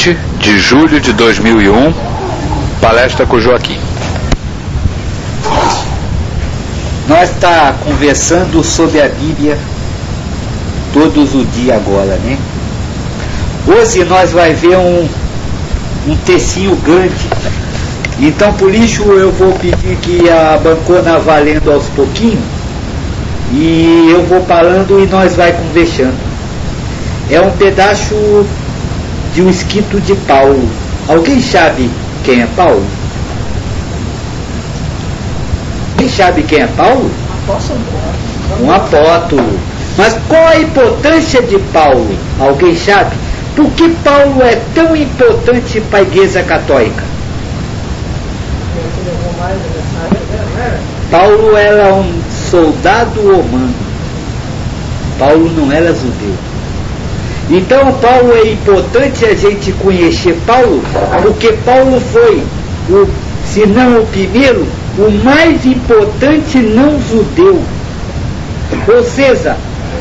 20, de julho de 2001, palestra com o Joaquim. Nós está conversando sobre a Bíblia todos os dias agora, né? Hoje nós vai ver um textinho grande. Então por isso eu vou pedir que a bancona vá lendo aos pouquinhos e eu vou falando e nós vai conversando. É um pedaço de um escrito de Paulo. Alguém sabe quem é Paulo? Quem sabe quem é Paulo? Um apóstolo. Mas qual a importância de Paulo? Alguém sabe? Por que Paulo é tão importante para a Igreja Católica? Paulo era um soldado romano. Paulo não era judeu. Então Paulo é importante a gente conhecer Paulo, porque Paulo foi, se não o primeiro, o mais importante não judeu. Ou seja,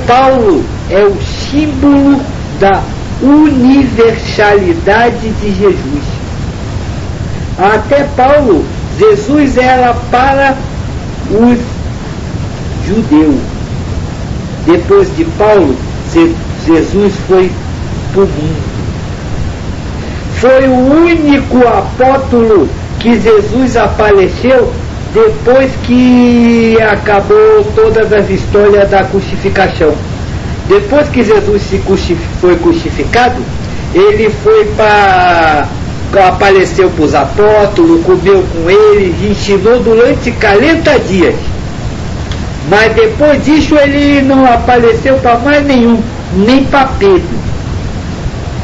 Paulo é o símbolo da universalidade de Jesus. Até Paulo, Jesus era para os judeus. Depois de Paulo, Jesus foi para o mundo. Foi o único apóstolo que Jesus apareceu depois que acabou todas as histórias da crucificação. Depois que Jesus foi crucificado, ele foi apareceu para os apóstolos, comeu com eles, ensinou durante 40 dias. Mas depois disso ele não apareceu para mais nenhum, nem para Pedro.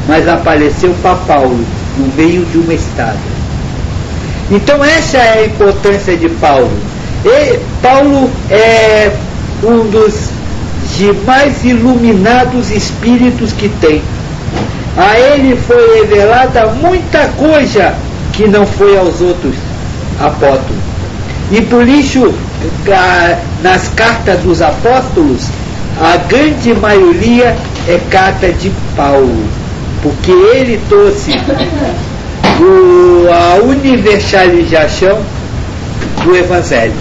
Mas apareceu para Paulo, no meio de uma estrada. Então essa é a importância de Paulo. E Paulo é um dos mais iluminados espíritos que tem. A ele foi revelada muita coisa que não foi aos outros apóstolos. E por isso, nas cartas dos apóstolos, a grande maioria é carta de Paulo, porque ele trouxe a universalização do Evangelho.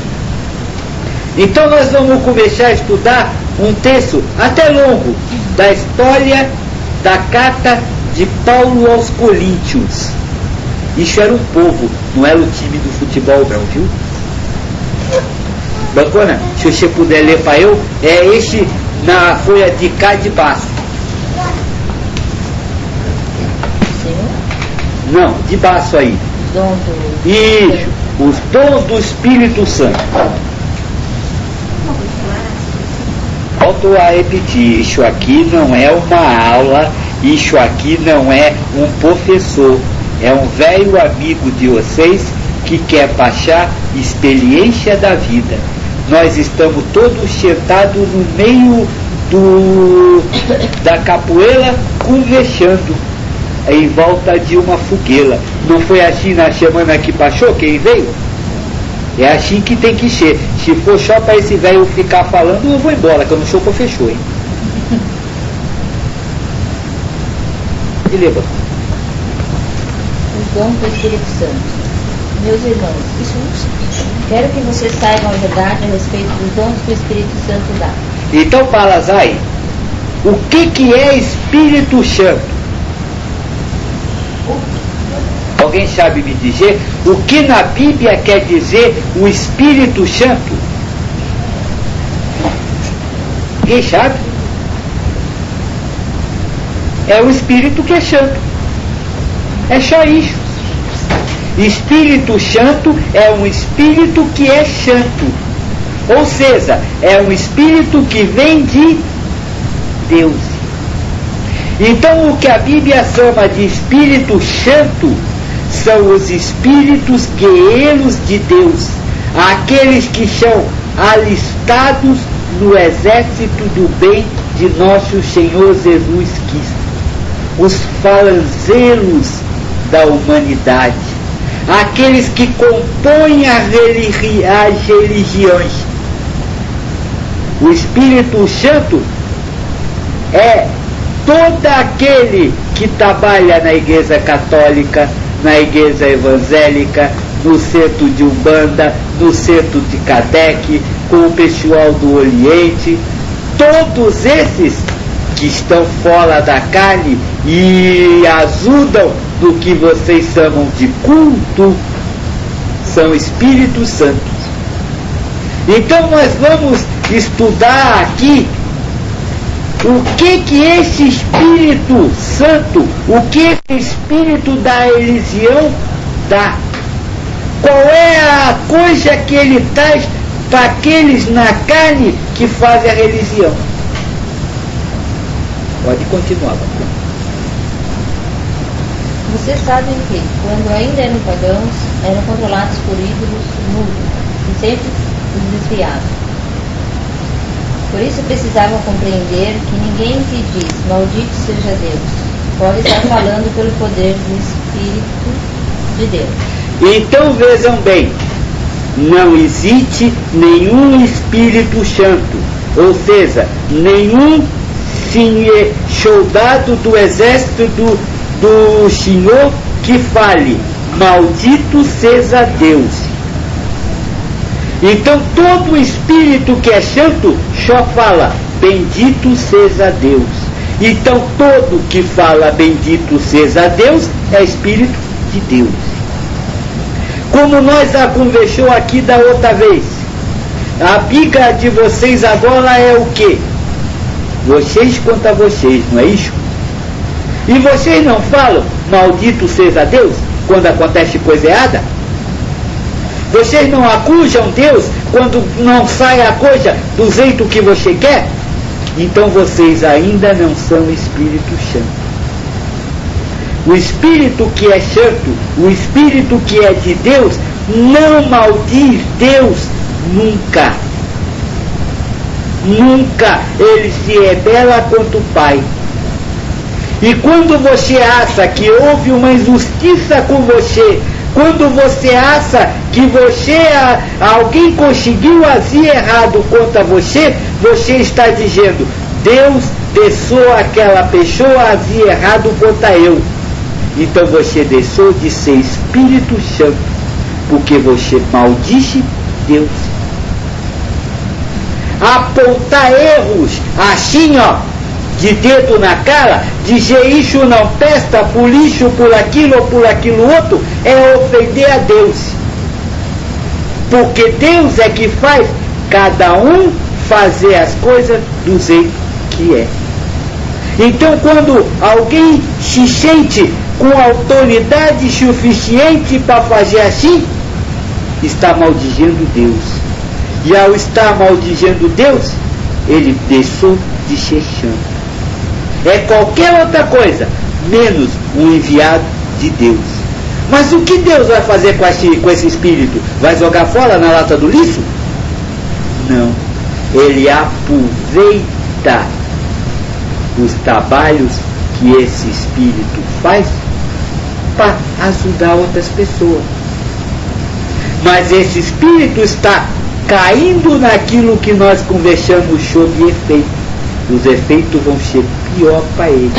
Então nós vamos começar a estudar um texto até longo da história da carta de Paulo aos Coríntios. Isso era um povo, não era o time do futebol não, viu? Bacana, se você puder ler para eu, é esse na folha de cá de baixo. Não, de baixo aí. Isso, os dons do Espírito Santo. Volto a repetir, isso aqui não é uma aula, isso aqui não é um professor, é um velho amigo de vocês que quer passar experiência da vida. Nós estamos todos sentados no meio da capoeira conversando em volta de uma fogueira. Não foi assim na semana que passou, quem veio? É assim que tem que ser. Se for só para esse velho ficar falando, eu vou embora, que eu não sou professor, hein? E lembra? Os dons do Espírito Santo. Meus irmãos, quero que vocês saibam a verdade a respeito dos dons que o Espírito Santo dá. Então, Palazai, o que é Espírito Santo? Alguém sabe me dizer o que na Bíblia quer dizer o Espírito Santo? Quem sabe? É o Espírito que é santo. É só isso. Espírito Santo é um Espírito que é santo. Ou seja, é um Espírito que vem de Deus. Então o que a Bíblia chama de Espírito Santo são os espíritos guerreiros de Deus, aqueles que são alistados no exército do bem de nosso Senhor Jesus Cristo, os falangeiros da humanidade, aqueles que compõem as religiões. O Espírito Santo é todo aquele que trabalha na igreja católica, na igreja evangélica, no centro de Umbanda, no centro de Kardec, com o pessoal do Oriente, todos esses que estão fora da carne e ajudam no que vocês chamam de culto, são Espíritos Santos. Então nós vamos estudar aqui o que esse Espírito Santo, o que esse Espírito da religião dá. Qual é a coisa que ele traz para aqueles na carne que fazem a religião? Pode continuar, pastor. Vocês sabem que, quando ainda eram pagãos, eram controlados por ídolos mudos e sempre os desviavam. Por isso precisavam compreender que ninguém que diz, maldito seja Deus, pode estar falando pelo poder do Espírito de Deus. Então vejam bem, não existe nenhum Espírito Santo, ou seja, nenhum soldado do exército do Senhor que fale, maldito seja Deus. Então todo espírito que é santo só fala, bendito seja Deus. Então todo que fala, bendito seja Deus, é espírito de Deus. Como nós já conversou aqui da outra vez, a briga de vocês agora é o quê? Vocês contra vocês, não é isso? E vocês não falam, maldito seja Deus, quando acontece coisa errada? Vocês não acusam Deus quando não sai a coisa do jeito que você quer? Então vocês ainda não são Espírito Santo. O Espírito que é santo, o Espírito que é de Deus, não maldiz Deus nunca. Nunca ele se rebela contra o Pai. E quando você acha que houve uma injustiça com você, quando você acha que alguém conseguiu agir errado contra você, você está dizendo, Deus deixou aquela pessoa agir errado contra eu. Então você deixou de ser Espírito Santo, porque você maldisse Deus. Apontar erros assim, ó, de dedo na cara, dizer isso não presta, por isso, por aquilo ou por aquilo outro, é ofender a Deus. Porque Deus é que faz cada um fazer as coisas do jeito que é. Então quando alguém se sente com autoridade suficiente para fazer assim, está maldizendo Deus. E ao estar maldizendo Deus, ele deixou de ser santo. É qualquer outra coisa, menos um enviado de Deus. Mas o que Deus vai fazer com esse espírito? Vai jogar fora na lata do lixo? Não. Ele aproveita os trabalhos que esse espírito faz para ajudar outras pessoas. Mas esse espírito está caindo naquilo que nós conversamos sobre efeito. Os efeitos vão ser pior para ele.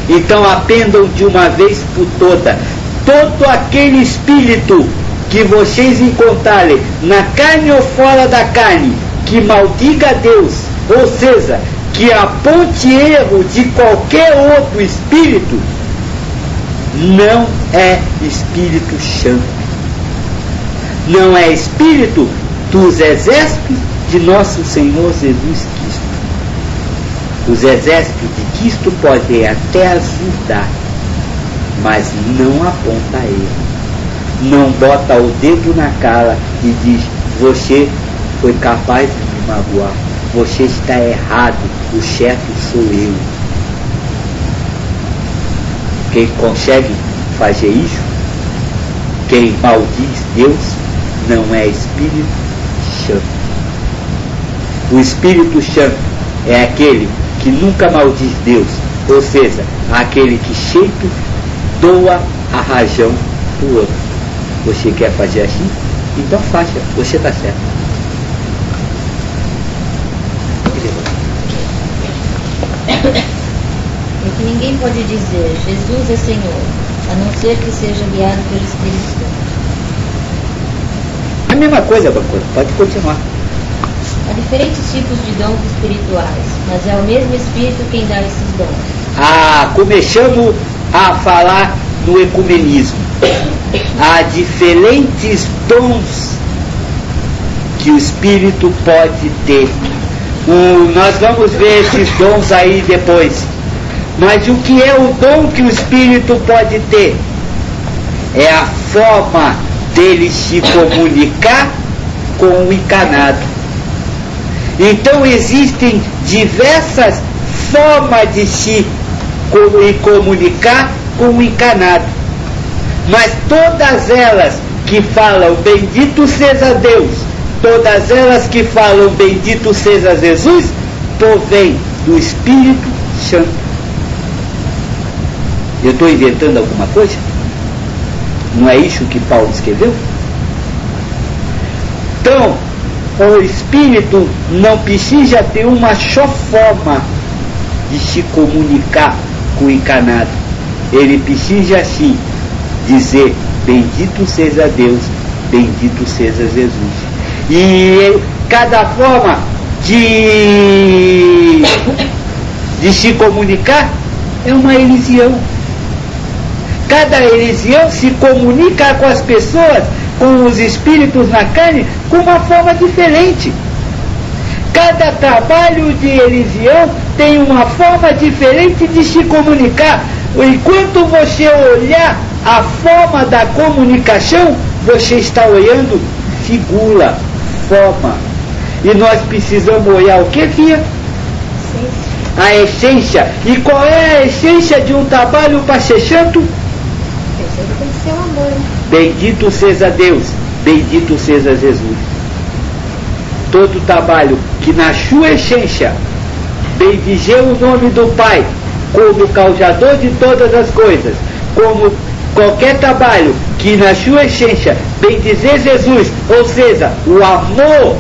Então aprendam de uma vez por toda, todo aquele espírito que vocês encontrarem na carne ou fora da carne, que maldiga Deus, ou seja, que aponte erro de qualquer outro espírito, não é Espírito Santo. Não é espírito dos exércitos de nosso Senhor Jesus Cristo. Os exércitos de Cristo podem até ajudar, mas não aponta erro. Não bota o dedo na cara e diz, você foi capaz de me magoar, você está errado, o chefe sou eu. Quem consegue fazer isso, quem maldiz Deus, não é Espírito Santo. O Espírito Santo é aquele que nunca maldiz Deus, ou seja, aquele que sempre doa a razão para o outro. Você quer fazer assim? Então faça, você está certo. ninguém pode dizer Jesus é Senhor, a não ser que seja guiado pelo Espírito Santo. A mesma coisa, Bacura, pode continuar. Há diferentes tipos de dons espirituais, mas é o mesmo Espírito quem dá esses dons. Começamos a falar no ecumenismo. Há diferentes dons que o Espírito pode ter. Nós vamos ver esses dons aí depois. Mas o que é o dom que o Espírito pode ter? É a forma dele se comunicar com o encarnado. Então existem diversas formas de se comunicar com o encarnado. Mas todas elas que falam bendito seja Deus, todas elas que falam bendito seja Jesus, provém do Espírito Santo. Eu estou inventando alguma coisa? Não é isso que Paulo escreveu? Então, o Espírito não precisa ter uma só forma de se comunicar com o encarnado. Ele precisa sim dizer bendito seja Deus, bendito seja Jesus. E cada forma de se comunicar é uma religião. Cada religião se comunica com as pessoas, com os espíritos na carne, com uma forma diferente. Cada trabalho de religião tem uma forma diferente de se comunicar. Enquanto você olhar a forma da comunicação, você está olhando figura, forma. E nós precisamos olhar o que, Fia? A essência. E qual é a essência de um trabalho para ser santo? Tem que ser o amor. Bendito seja Deus, bendito seja Jesus. Todo trabalho que na sua essência bendizer o nome do Pai como causador de todas as coisas, como qualquer trabalho que na sua essência bendizer Jesus, ou seja, o amor,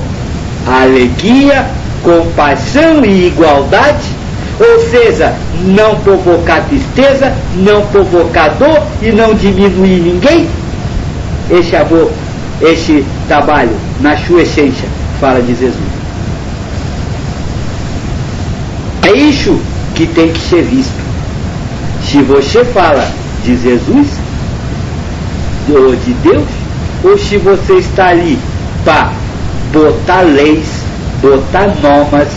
a alegria, compaixão e igualdade, ou seja, não provocar tristeza, não provocar dor e não diminuir ninguém, esse amor, esse trabalho na sua essência fala de Jesus. É isso que tem que ser visto. Se você fala de Jesus ou de Deus, ou se você está ali para botar leis, botar normas,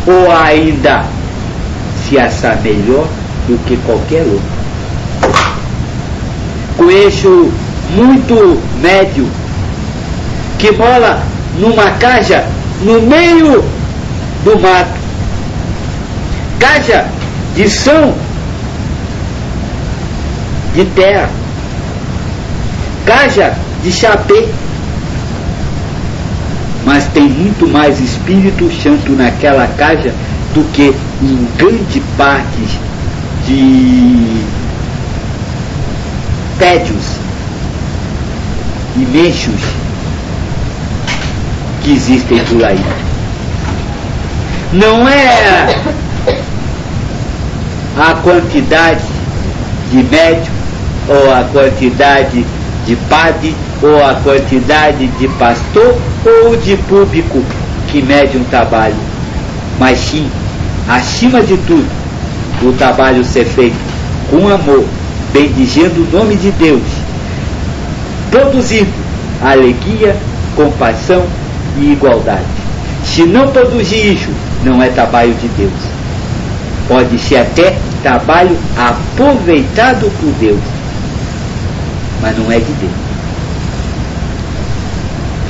ou ainda se achar melhor do que qualquer outro. Conheço muito médio que mora numa casa no meio do mato, casa de chão de terra, casa de chapé, mas tem muito mais Espírito Santo naquela casa do que em grande parte de prédios imensos que existem por aí. Não é a quantidade de médium, ou a quantidade de padre, ou a quantidade de pastor, ou de público que mede um trabalho, mas sim, acima de tudo, o trabalho ser feito com amor, bendizendo o nome de Deus, produzindo alegria, compaixão e igualdade. Se não produzir isso, não é trabalho de Deus. Pode ser até trabalho aproveitado por Deus, mas não é de Deus.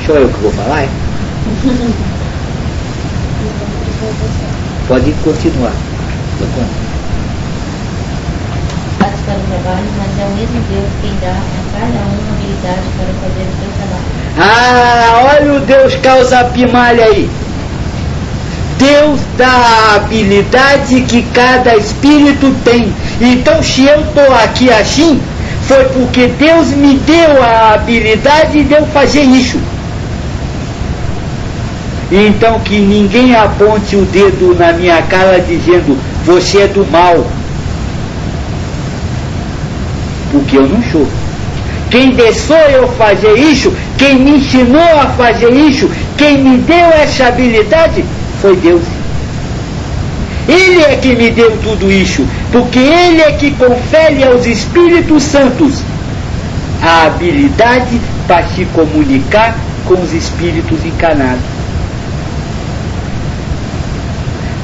Só eu que vou falar, é? Pode continuar. Para o trabalho, mas é o mesmo Deus quem dá a cada um habilidade para fazer o seu trabalho. Olha o Deus causa pimalha aí. Deus dá a habilidade que cada espírito tem. Então, se eu estou aqui assim, foi porque Deus me deu a habilidade de eu fazer isso. Então, que ninguém aponte o dedo na minha cara dizendo, você é do mal. porque eu não sou. Quem deixou eu fazer isso, quem me ensinou a fazer isso, quem me deu essa habilidade, foi Deus. Ele é que me deu tudo isso, porque Ele é que confere aos Espíritos Santos a habilidade para se comunicar com os Espíritos encarnados.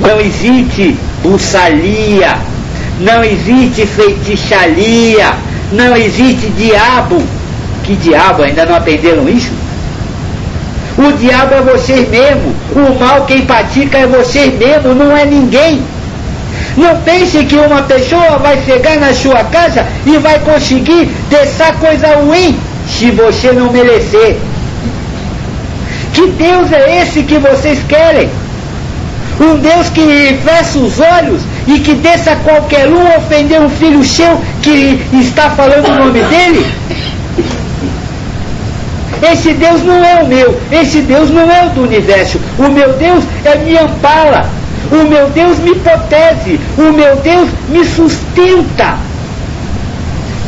Não existe bruxaria, não existe feitiçaria, não existe diabo. Que diabo? Ainda não aprenderam isso? O diabo é vocês mesmo. O mal quem pratica é vocês mesmo, não é ninguém. Não pense que uma pessoa vai chegar na sua casa e vai conseguir deixar coisa ruim se você não merecer. Que Deus é esse que vocês querem? Um Deus que fecha os olhos e que deixa qualquer um ofender um filho seu que está falando o nome dele? Esse Deus não é o meu, esse Deus não é o do universo. O meu Deus me ampara, o meu Deus me protege, o meu Deus me sustenta.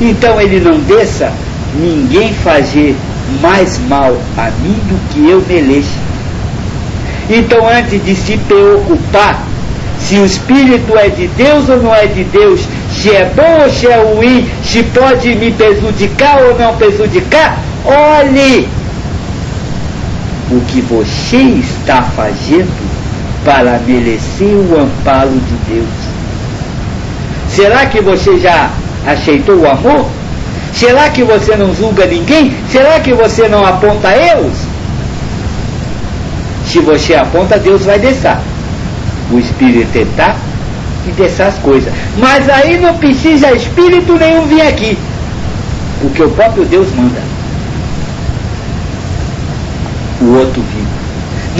Então Ele não deixa ninguém fazer mais mal a mim do que eu mereço. Então, antes de se preocupar se o Espírito é de Deus ou não é de Deus, se é bom ou se é ruim, se pode me prejudicar ou não prejudicar, olhe o que você está fazendo para merecer o amparo de Deus. Será que você já aceitou o amor? Será que você não julga ninguém? Será que você não aponta erros? Se você aponta, Deus vai deixar o Espírito entrar e deixar as coisas. Mas aí não precisa Espírito nenhum vir aqui, porque o próprio Deus manda o outro vir.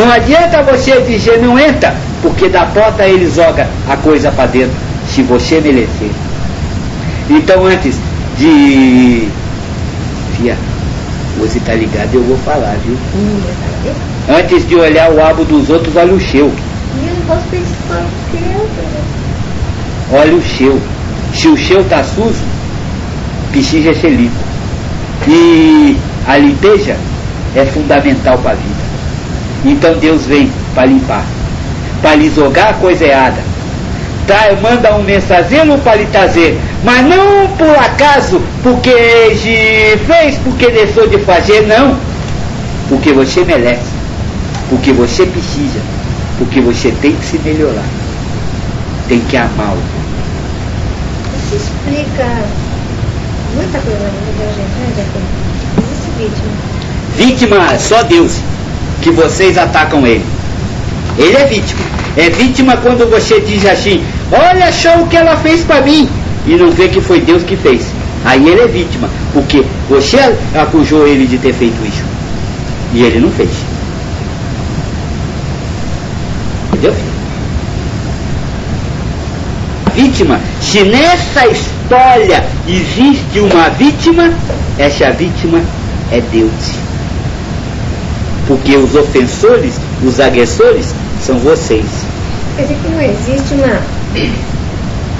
Não adianta você dizer não entra, porque da porta ele joga a coisa para dentro, se você merecer. Então, antes de... Fia, você tá ligado, eu vou falar, viu? Antes de olhar o abo dos outros, olha o seu. Eu não posso pensar o que é. Olha o seu. Se o seu tá sujo, precisa ser limpo. E a limpeza é fundamental para a vida. Então Deus vem para limpar, para lhe jogar a coisa errada. Manda um mensageiro para lhe trazer, mas não por acaso, porque fez, porque deixou de fazer, não. Porque você merece, porque você precisa, porque você tem que se melhorar, tem que amar. Isso explica muita coisa na vida da gente, né, Jacob? Esse vítima. Vítima, só Deus, que vocês atacam ele. Ele é vítima. É vítima quando você diz assim, olha só o que ela fez para mim, e não vê que foi Deus que fez. Aí ele é vítima, porque você acusou ele de ter feito isso, e ele não fez. Entendeu? Vítima, se nessa história existe uma vítima, essa vítima é Deus. Porque os ofensores, os agressores, são vocês. Quer dizer que não existe uma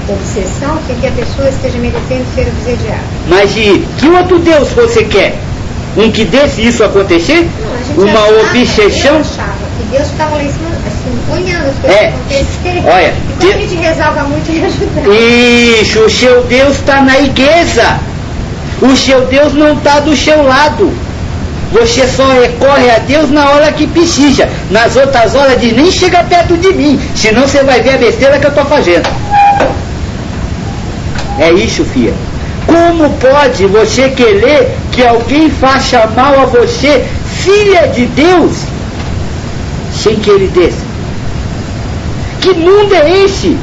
obsessão que a pessoa esteja merecendo ser obsediada. Mas que outro Deus você quer? Um que deixe isso acontecer? Não, uma obsessão? Eu achava que Deus ficava lá em cima, assim, olhando as coisas acontecerem. Olha, então a gente rezava muito e ajudava. Isso, o seu Deus está na igreja. O seu Deus não está do seu lado. Você só recorre a Deus na hora que precisa. Nas outras horas diz, nem chega perto de mim, senão você vai ver a besteira que eu estou fazendo. É isso, filha. Como pode você querer que alguém faça mal a você, filha de Deus, sem que ele desça? Que mundo é esse?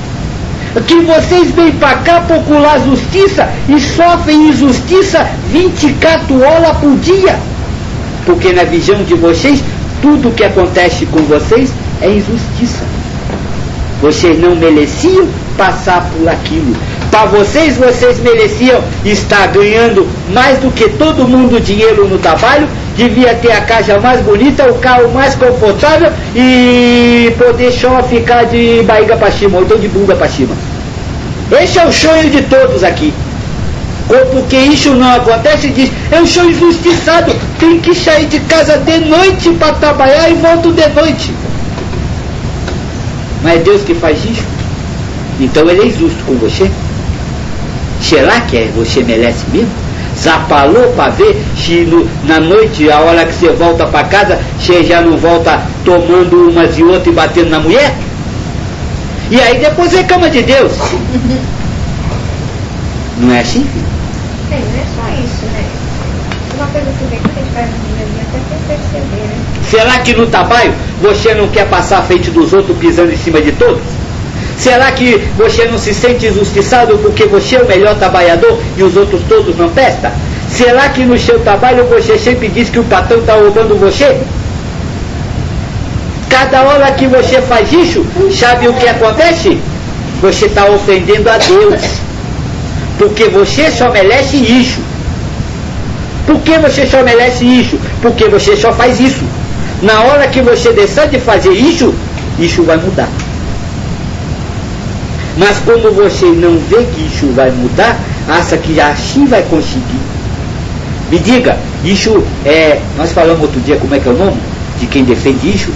Que vocês vêm para cá procurar justiça e sofrem injustiça 24 horas por dia? Porque na visão de vocês, tudo que acontece com vocês é injustiça. Vocês não mereciam passar por aquilo. Para vocês mereciam estar ganhando mais do que todo mundo dinheiro no trabalho, devia ter a casa mais bonita, o carro mais confortável e poder só ficar de barriga para cima, ou então de bunda para cima. Esse é o sonho de todos aqui. Ou porque isso não acontece, diz, eu sou injustiçado, tenho que sair de casa de noite para trabalhar e volto de noite. Não é Deus que faz isso? Então ele é injusto com você? Será que você merece mesmo? Zapalou para ver se na noite, a hora que você volta para casa, você já não volta tomando umas e outras e batendo na mulher? E aí depois reclama de Deus. Não é assim, filho? Não é só isso, né? Uma coisa que vem quando a gente vai no dia a dia, até tem que perceber, né? Será que no trabalho você não quer passar à frente dos outros pisando em cima de todos? Será que você não se sente injustiçado porque você é o melhor trabalhador e os outros todos não prestam? Será que no seu trabalho você sempre diz que o patrão está roubando você? Cada hora que você faz isso, sabe o que acontece? Você está ofendendo a Deus. Porque você só merece isso. Por que você só merece isso? Porque você só faz isso. Na hora que você decide fazer isso, isso vai mudar. Mas como você não vê que isso vai mudar, acha que assim vai conseguir. Me diga, isso é... Nós falamos outro dia como é que é o nome de quem defende isso?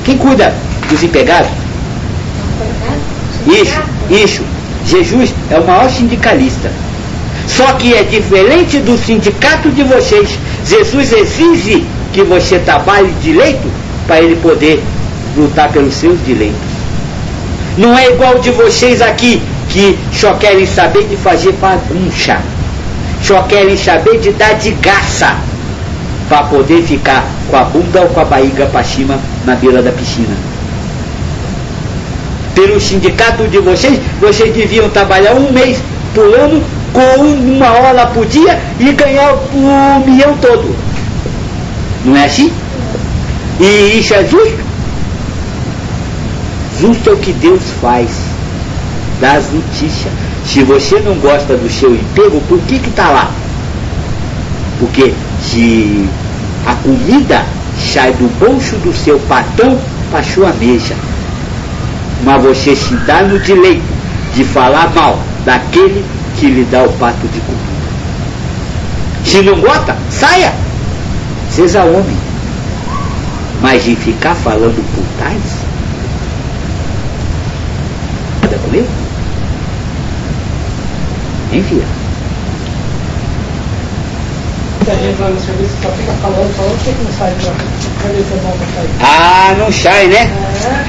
Quem cuida dos empregados? Isso. Jesus é o maior sindicalista. Só que é diferente do sindicato de vocês. Jesus exige que você trabalhe direito para ele poder lutar pelos seus direitos. Não é igual de vocês aqui, que só querem saber de fazer bagunça. Só querem saber de dar de graça para poder ficar com a bunda ou com a barriga para cima na beira da piscina. Pelo sindicato de vocês, vocês deviam trabalhar um mês por ano com 1 hora por dia e ganhar o milhão todo. Não é assim? E isso é justo? Justo é o que Deus faz, dá justiça. Se você não gosta do seu emprego, por que está lá? Porque se a comida sai do bolso do seu patrão para a sua mesa, mas você se dá no direito de falar mal daquele que lhe dá o prato de comida. Se não gosta, saia, seja homem. Mas de ficar falando por trás, nada comigo? Hein, filha? Muita gente lá no serviço só fica falando, por que não sai de lá? Cadê seu bom pra sair? Ah, não sai, né?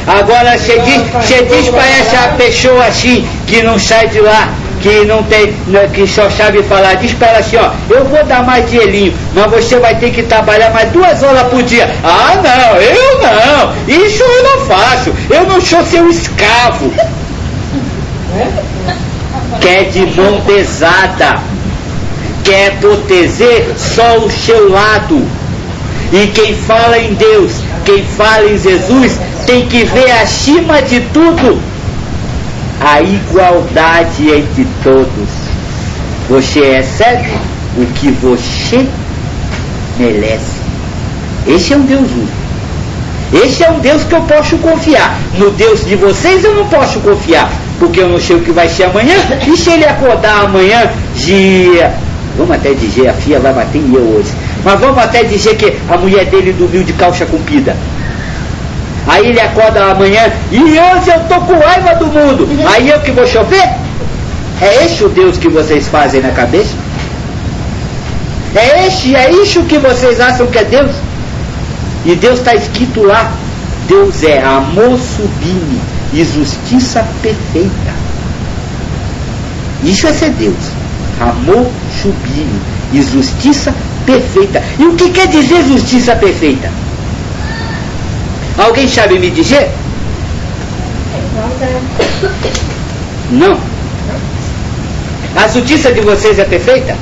Agora você diz para essa pessoa assim, que não sai de lá, que não tem, que só sabe falar, diz para ela assim, ó, eu vou dar mais dinheirinho, mas você vai ter que trabalhar mais 2 horas por dia. Ah, não, eu não, isso eu não faço, eu não sou seu escravo. Quer de mão pesada, quer proteger só o seu lado. E quem fala em Deus, quem fala em Jesus, tem que ver acima de tudo a igualdade entre todos. Você recebe o que você merece. Esse é um Deus justo. Esse é um Deus que eu posso confiar. No Deus de vocês eu não posso confiar, porque eu não sei o que vai ser amanhã. E se ele acordar amanhã vamos até dizer, a filha vai bater em eu hoje, mas vamos até dizer que a mulher dele dormiu de calça comprida. Aí ele acorda amanhã e hoje eu tô com raiva do mundo. Aí eu que vou chover? É esse o Deus que vocês fazem na cabeça? É isso que vocês acham que é Deus? E Deus está escrito lá, Deus é amor sublime e justiça perfeita. Isso é ser Deus. Amor sublime e justiça perfeita. E o que quer dizer justiça perfeita? Alguém sabe me dizer? Não. A justiça de vocês é perfeita?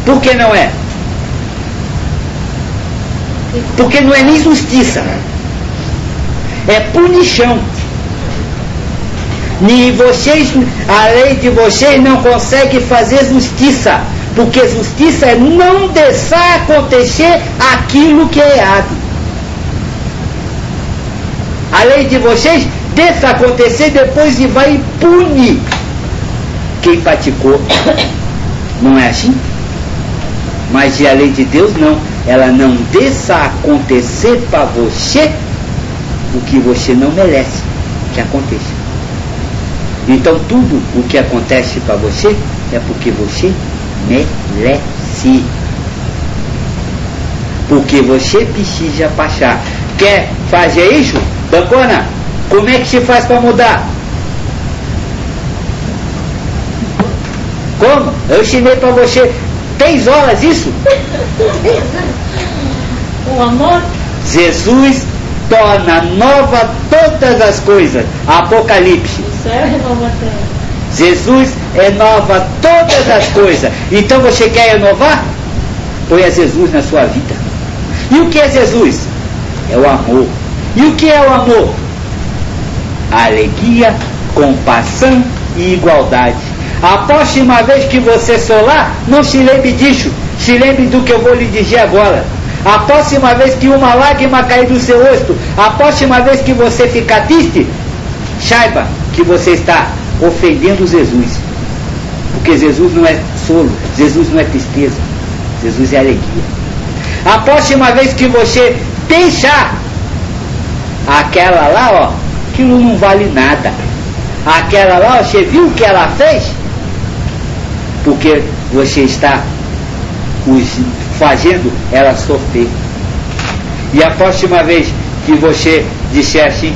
Por que não é? Porque não é nem justiça, é punição. E vocês, a lei de vocês não consegue fazer justiça, porque justiça é não deixar acontecer aquilo que é errado. A lei de vocês deixa acontecer, depois e vai e pune quem praticou. Não é assim? Mas a lei de Deus não. Ela não deixa acontecer para você o que você não merece que aconteça. Então tudo o que acontece para você é porque você merece. Porque você precisa passar. Quer fazer isso? Dancona, como é que se faz para mudar? Como? Eu ensinei para você 3 horas isso. O amor? Jesus torna nova todas as coisas. Apocalipse. O céu é nova terra. Jesus renova todas as coisas. Então você quer renovar? Ponha Jesus na sua vida. E o que é Jesus? É o amor. E o que é o amor? Alegria, compaixão e igualdade. A próxima vez que você solar, não se lembre disso. Se lembre do que eu vou lhe dizer agora. A próxima vez que uma lágrima cair do seu rosto, a próxima vez que você ficar triste, saiba que você está ofendendo Jesus. Porque Jesus não é solo, Jesus não é tristeza, Jesus é alegria. A próxima vez que você pensar, aquela lá, ó, aquilo não vale nada. Aquela lá, ó, você viu o que ela fez? Porque você está fazendo ela sofrer. E a próxima vez que você disser assim,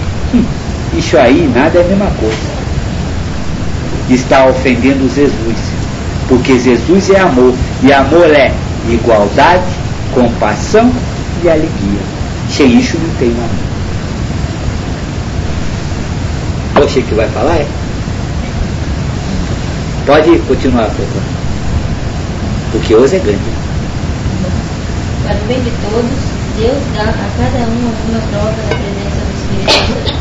isso aí nada é a mesma coisa, está ofendendo Jesus. Porque Jesus é amor. E amor é igualdade, compaixão e alegria. Sem isso não tem amor. Você que vai falar, é? Pode continuar, professor. Porque hoje é grande. Para o bem de todos, Deus dá a cada um alguma prova da presença do Espírito Santo.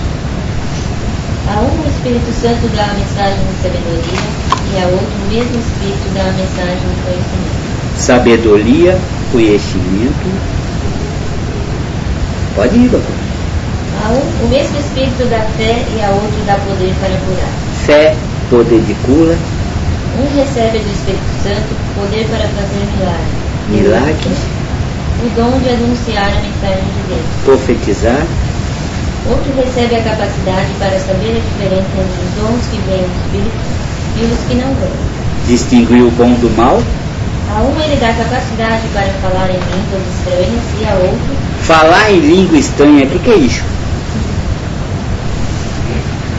A um o Espírito Santo dá a mensagem de sabedoria e a outro o mesmo Espírito dá a mensagem de conhecimento. Sabedoria, conhecimento. Pode ir, doutor. A um o mesmo Espírito dá fé e a outro dá poder para curar. Fé, poder de cura. Um recebe do Espírito Santo poder para fazer milagres. Milagres. O dom de anunciar a mensagem de Deus. Profetizar. Outro recebe a capacidade para saber a diferença entre os dons que vêm do Espírito e os que não vêm. Distinguir o bom do mal. A um ele dá capacidade para falar em línguas estranhas e a outro Falar em língua estranha, o que é isso?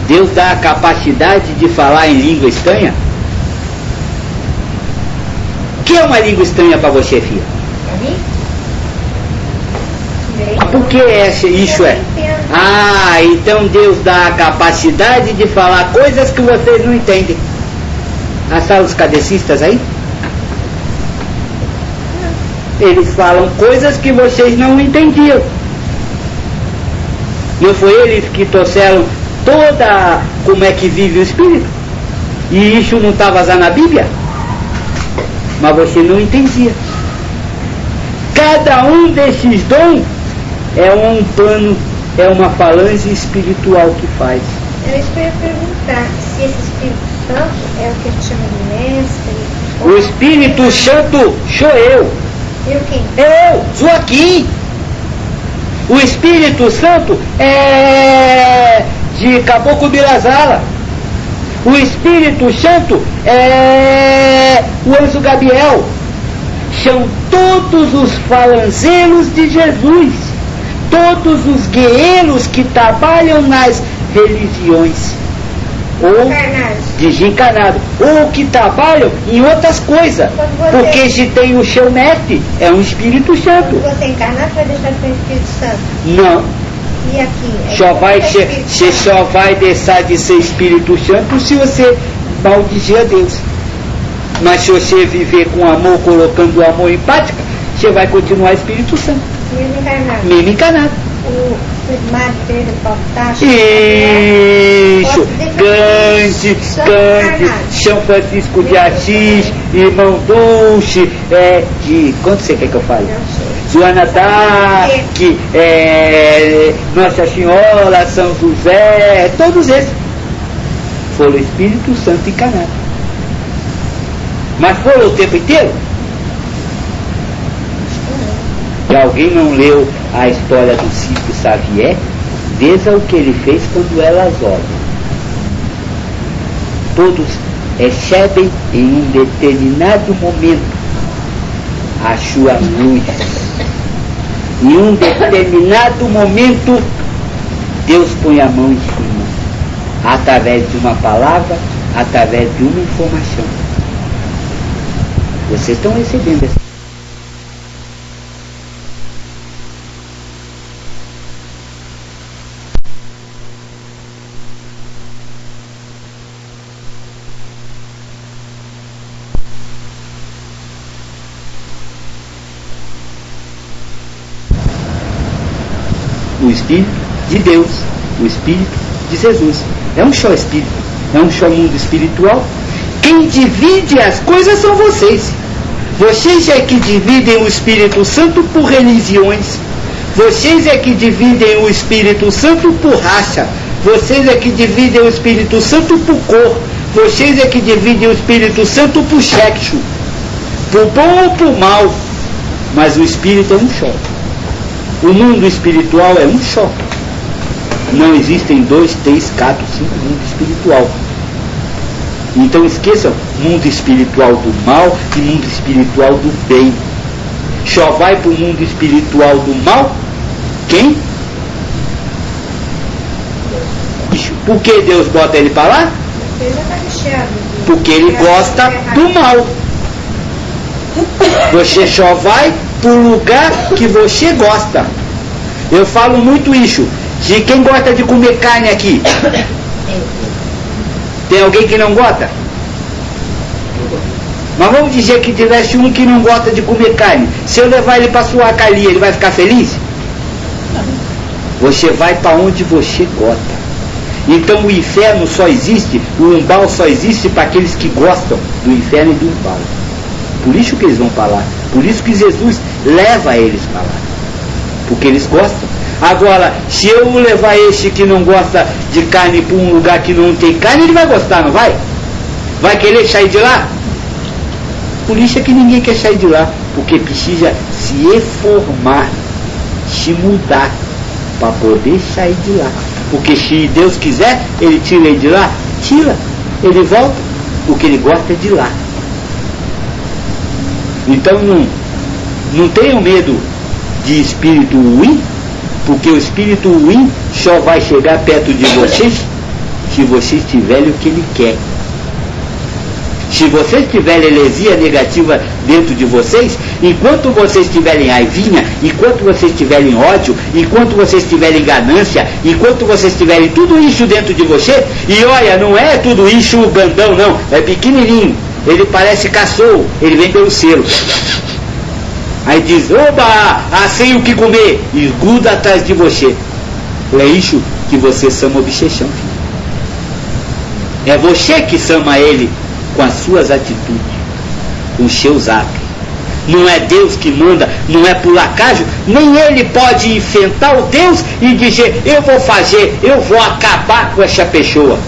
Deus dá a capacidade de falar em língua estranha? O que é uma língua estranha para você, filha? Por que isso é? Ah, então Deus dá a capacidade de falar coisas que vocês não entendem. Acharam os catecistas aí? Eles falam coisas que vocês não entendiam. Não foi eles que trouxeram toda como é que vive o Espírito? E isso não estava já na Bíblia? Mas você não entendia. Cada um desses dons é um plano, é uma falange espiritual que faz. Eu ia perguntar se esse Espírito Santo é o que a gente chama de mestre. O Espírito Santo sou eu. Eu quem? Eu, Joaquim. O Espírito Santo é de Caboclo Birazala. O Espírito Santo é o anjo Gabriel. São todos os falangeiros de Jesus. Todos os guerreiros que trabalham nas religiões. Ou desencarnados, ou que trabalham em outras coisas. Porque se tem o seu mestre, é um Espírito Santo. Quando você encarnar, você vai deixar de ser Espírito Santo. Não. E aqui? Você só vai deixar de ser Espírito Santo se você maldizer a Deus. Mas se você viver com amor, colocando o amor em prática, você vai continuar Espírito Santo. Mesmo encarnado. Mesmo encarnado. O Madre Teresa do Paltacho. Isso, grande, São Francisco de Assis, Irmão Dulce, quanto você quer que eu fale? Joana d'Arc, Nossa Senhora, São José, todos esses foram o Espírito Santo encarnado. Mas foram o tempo inteiro? Se alguém não leu a história do Chico Xavier, veja o que ele fez quando elas olham. Todos recebem em um determinado momento a sua luz. Em um determinado momento, Deus põe a mão em cima, através de uma palavra, através de uma informação. Vocês estão recebendo essa. O Espírito de Deus, o Espírito de Jesus. É um só Espírito, é um só mundo espiritual. Quem divide as coisas são vocês. Vocês é que dividem o Espírito Santo por religiões. Vocês é que dividem o Espírito Santo por raça. Vocês é que dividem o Espírito Santo por cor. Vocês é que dividem o Espírito Santo por sexo. Por bom ou por mal. Mas o Espírito é um só. O mundo espiritual é um só. Não existem 2, 3, 4, 5 mundos espiritual. Então esqueçam mundo espiritual do mal e mundo espiritual do bem. Só vai para o mundo espiritual do mal quem? Por que Deus bota ele para lá? Porque ele gosta do mal. Você só vai para o lugar que você gosta. Eu falo muito isso. De quem gosta de comer carne aqui? Tem alguém que não gosta? Mas vamos dizer que tivesse um que não gosta de comer carne. Se eu levar ele para sua calia, ele vai ficar feliz? Você vai para onde você gosta. Então o inferno só existe, o umbal só existe para aqueles que gostam do inferno e do umbal. Por isso que eles vão para lá. Por isso que Jesus leva eles para lá. Porque eles gostam. Agora, se eu levar esse que não gosta de carne para um lugar que não tem carne, ele vai gostar, não vai? Vai querer sair de lá? Por isso é que ninguém quer sair de lá. Porque precisa se reformar, se mudar, para poder sair de lá. Porque se Deus quiser, ele tira ele de lá, tira. Ele volta, porque ele gosta de lá. Então não tenham medo de espírito ruim, porque o espírito ruim só vai chegar perto de vocês se vocês tiverem o que ele quer. Se vocês tiverem heresia negativa dentro de vocês, enquanto vocês tiverem raivinha, enquanto vocês tiverem ódio, enquanto vocês tiverem ganância, enquanto vocês tiverem tudo isso dentro de você, e olha, não é tudo isso grandão não, é pequenininho, ele parece cachorro, ele vem pelo selo. Aí diz, oba, sem o que comer, e gruda atrás de você. É isso que você chama obsessão, filho. É você que chama ele com as suas atitudes, com os seus atos. Não é Deus que manda, não é por acaso, nem ele pode enfrentar o Deus e dizer, eu vou fazer, eu vou acabar com essa pessoa.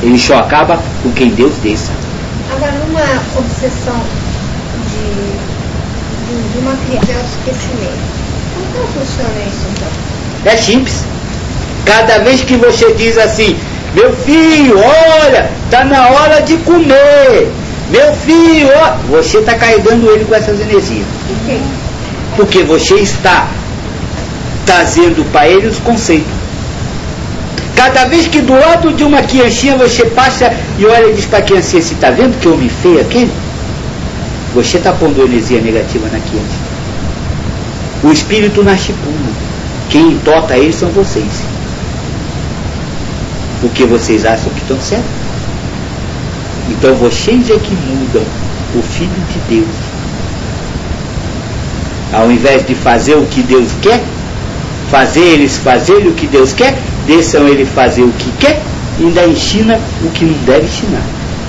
Ele só acaba com quem Deus deixa. Agora, numa obsessão de uma criança, é o esquecimento. Como funciona isso então? É simples. Cada vez que você diz assim, meu filho, olha, está na hora de comer. Meu filho, ó, você está carregando ele com essas energias. Por quê? Porque você está trazendo para ele os conceitos. Cada vez que do lado de uma criancinha você passa e olha e diz para a criancinha, você está vendo que homem feio aquele? Você está pondo energia negativa na criança. O espírito nasce puro. Quem entota ele são vocês. Porque vocês acham que estão certos. Então vocês é que mudam o Filho de Deus. Ao invés de fazer o que Deus quer, fazer eles fazerem o que Deus quer, deixam ele fazer o que quer e ainda ensina o que não deve ensinar.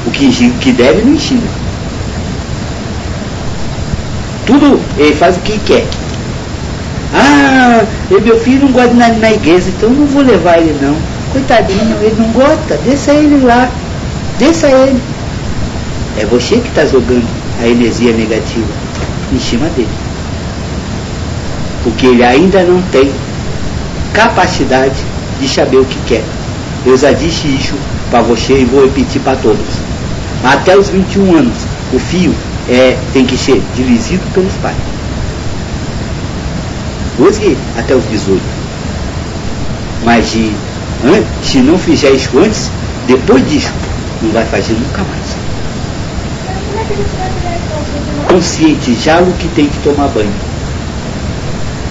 O que deve não ensina. Tudo ele faz o que quer. Ah, meu filho não gosta de ir na igreja, então eu não vou levar ele não. Coitadinho, ele não gosta, deixa ele lá. Deixa ele. É você que está jogando a energia negativa em cima dele. Porque ele ainda não tem capacidade de saber o que quer. Eu já disse isso para você e vou repetir para todos. Até os 21 anos, o filho tem que ser dirigido pelos pais. Hoje até os 18. Mas se não fizer isso antes, depois disso, não vai fazer nunca mais. Como é que a gente vai virar então? Conscientizá-lo que tem que tomar banho.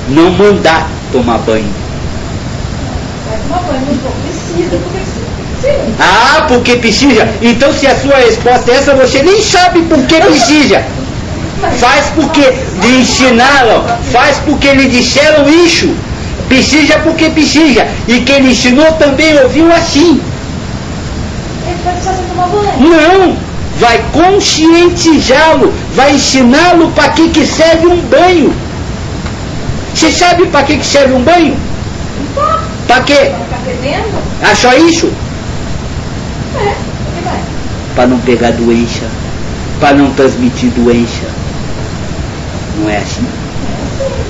Não mandar tomar banho. Vai tomar banho, não precisa, porque precisa. Ah, porque precisa? Então se a sua resposta é essa, você nem sabe por que precisa. Faz porque lhe ensinaram, faz porque lhe disseram isso. Precisa porque precisa. E quem lhe ensinou também ouviu assim. Ele vai precisar sem tomar banho. Não, vai conscientizá-lo, vai ensiná-lo para que serve um banho. Você sabe para que serve um banho? Para quê? Vai ficar bebendo? Ah, só isso? É, porque vai. Para não pegar doença, para não transmitir doença. Não é assim?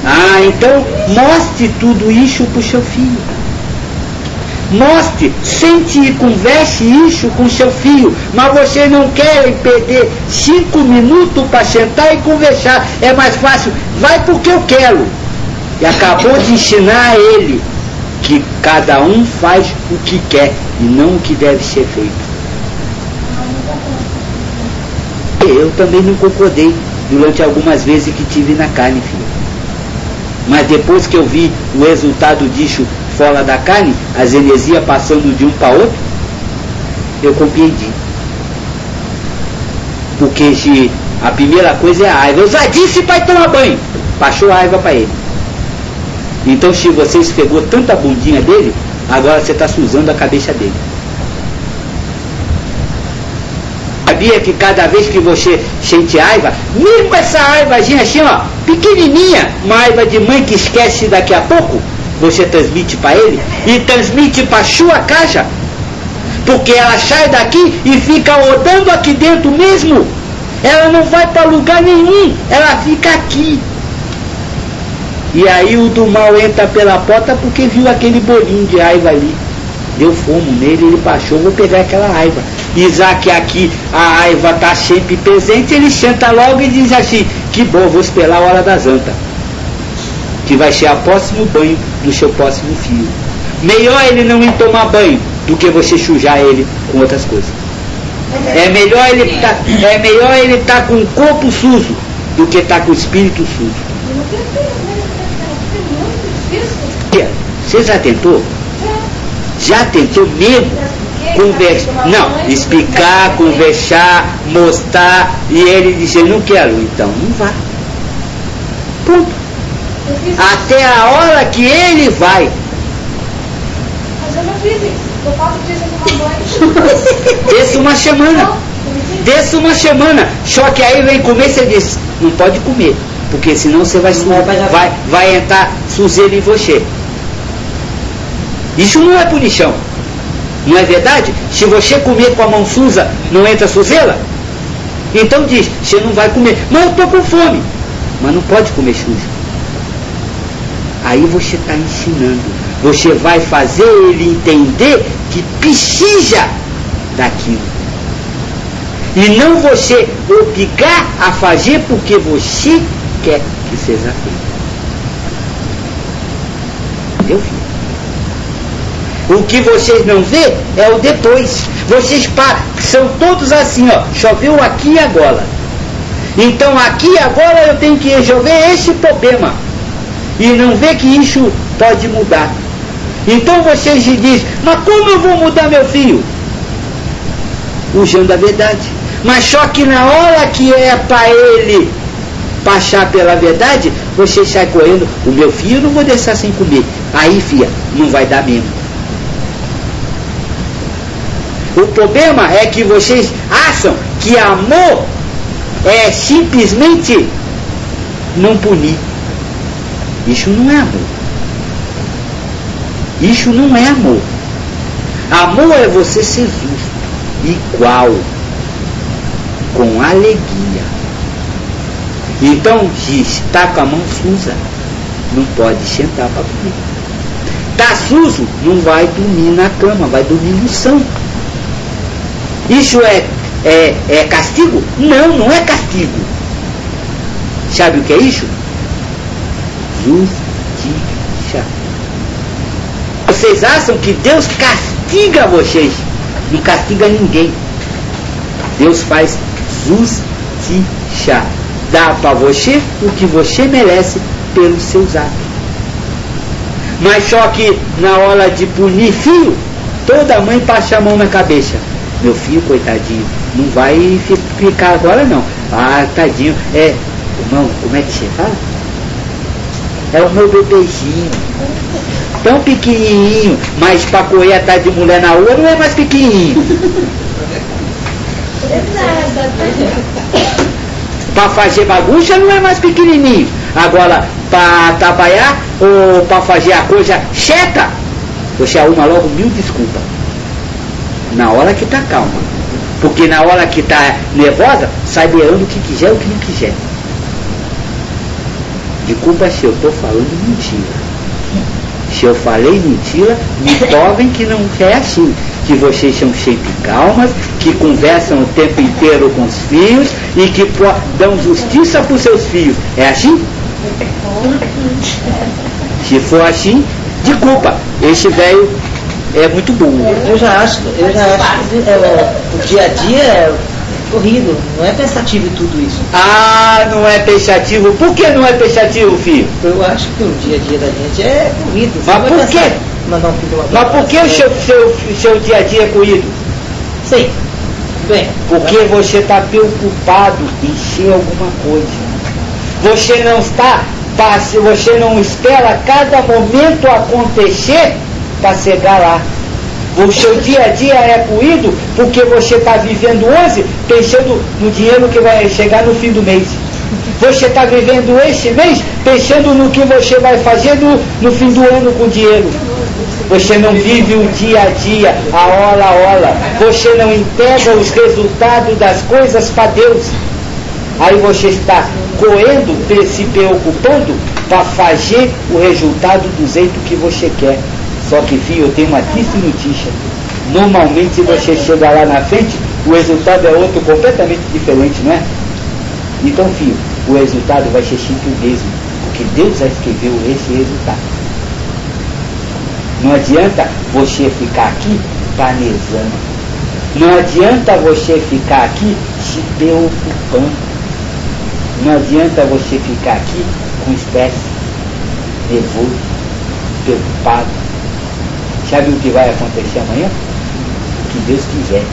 Ah, então mostre tudo isso para o seu filho. Mostre, sente e converse isso com seu filho. Mas vocês não querem perder 5 minutos para sentar e conversar. É mais fácil, vai porque eu quero. E acabou de ensinar a ele que cada um faz o que quer e não o que deve ser feito. Eu também não concordei durante algumas vezes que tive na carne, filho. Mas depois que eu vi o resultado disso fora da carne, as energias passando de um para outro, eu compreendi. Porque se a primeira coisa é a raiva, eu já disse para ir tomar banho, baixou a raiva para ele. Então se você esfregou tanta bundinha dele, agora você está sujando a cabeça dele. Sabia que cada vez que você sente raiva, mesmo essa raivazinha assim, ó, pequenininha, uma raiva de mãe que esquece daqui a pouco, você transmite para ele e transmite para sua casa, porque ela sai daqui e fica rodando aqui dentro mesmo. Ela não vai para lugar nenhum, ela fica aqui. E aí o do mal entra pela porta porque viu aquele bolinho de raiva ali. Deu fomo nele, ele baixou, vou pegar aquela raiva. E já que aqui a raiva está sempre presente, ele senta logo e diz assim, que bom, vou esperar a hora da janta, que vai ser o próximo banho do seu próximo filho. Melhor ele não ir tomar banho do que você sujar ele com outras coisas. É melhor ele tá com o corpo sujo do que estar com o espírito sujo. Eu não tenho filho, né? É muito difícil. Você já tentou? Já tentou mesmo? Conversar, não, explicar, conversar, mostrar, e ele dizer, não quero, então não vá. Ponto. Até a hora que ele vai. Mas eu não fiz isso. Eu 4 dias sem tomar banho. Desce uma semana. Desce uma semana. Só que aí vem comer, você diz, não pode comer, porque senão você vai entrar sujeira em você. Isso não é punição. Não é verdade? Se você comer com a mão suja, não entra sujeira? Então diz, você não vai comer. Mas eu estou com fome. Mas não pode comer sujo. Aí você está ensinando. Você vai fazer ele entender que precisa daquilo. E não você obrigar a fazer porque você quer que seja feito. Entendeu, filho? O que vocês não vê é o depois. Vocês são todos assim, ó, choveu aqui e agora. Então aqui e agora eu tenho que resolver esse problema. E não vê que isso pode mudar. Então vocês dizem, mas como eu vou mudar meu filho? Usando a verdade. Mas só que na hora que é para ele passar pela verdade, você sai correndo, o meu filho eu não vou deixar sem comer. Aí, filha, não vai dar mesmo. O problema é que vocês acham que amor é simplesmente não punir. Isso não é amor. Isso não é amor. Amor é você ser justo, igual. com alegria. Então diz, está com a mão suja, não pode sentar para comer. Está sujo, não vai dormir na cama, vai dormir no chão. Isso é castigo? Não, não é castigo. Sabe o que é isso? Justiça. Vocês acham que Deus castiga vocês? Não castiga ninguém. Deus faz justiça. Dá para você o que você merece pelos seus atos. Mas só que na hora de punir filho, toda mãe passa a mão na cabeça. Meu filho, coitadinho, não vai ficar agora não. Ah, tadinho, irmão, como é que você fala? É o meu bebezinho. Tão pequenininho, mas para correr atrás de mulher na rua não é mais pequenininho. Para fazer bagunça não é mais pequenininho. Agora, para trabalhar ou para fazer a coisa certa, você arruma logo 1000 desculpas. Na hora que está calma. Porque na hora que está nervosa, sai beirando o que quiser ou o que não quiser. De culpa se eu estou falando mentira. Se eu falei mentira, me provem que não é assim. Que vocês são sempre calmas, que conversam o tempo inteiro com os filhos e que dão justiça para os seus filhos. É assim? Se for assim, de culpa. Esse velho é muito burro. Eu já acho que o dia a dia é corrido, não é pensativo tudo isso. Ah, não é pensativo. Por que não é pensativo, filho? Eu acho que o dia a dia da gente é corrido. Mas por quê? Mandar um filho Mas por que o seu dia a dia é corrido? Sim, bem. Porque você está preocupado em ser alguma coisa. Você não espera cada momento acontecer para chegar lá. O seu dia a dia é corrido porque você está vivendo hoje pensando no dinheiro que vai chegar no fim do mês. Você está vivendo esse mês pensando no que você vai fazer no fim do ano com o dinheiro. Você não vive o dia a dia, a hora a hora. Você não entrega os resultados das coisas para Deus. Aí você está correndo, se preocupando para fazer o resultado do jeito que você quer. Só que, filho, eu tenho uma triste notícia. Normalmente você chega lá na frente, o resultado é outro completamente diferente, não é? Então, filho, o resultado vai ser sempre o mesmo, porque Deus já escreveu esse resultado. Não adianta você ficar aqui planejando. Não adianta você ficar aqui se preocupando. Não adianta você ficar aqui com estresse, nervoso, preocupado. Sabe o que vai acontecer amanhã? O que Deus quiser.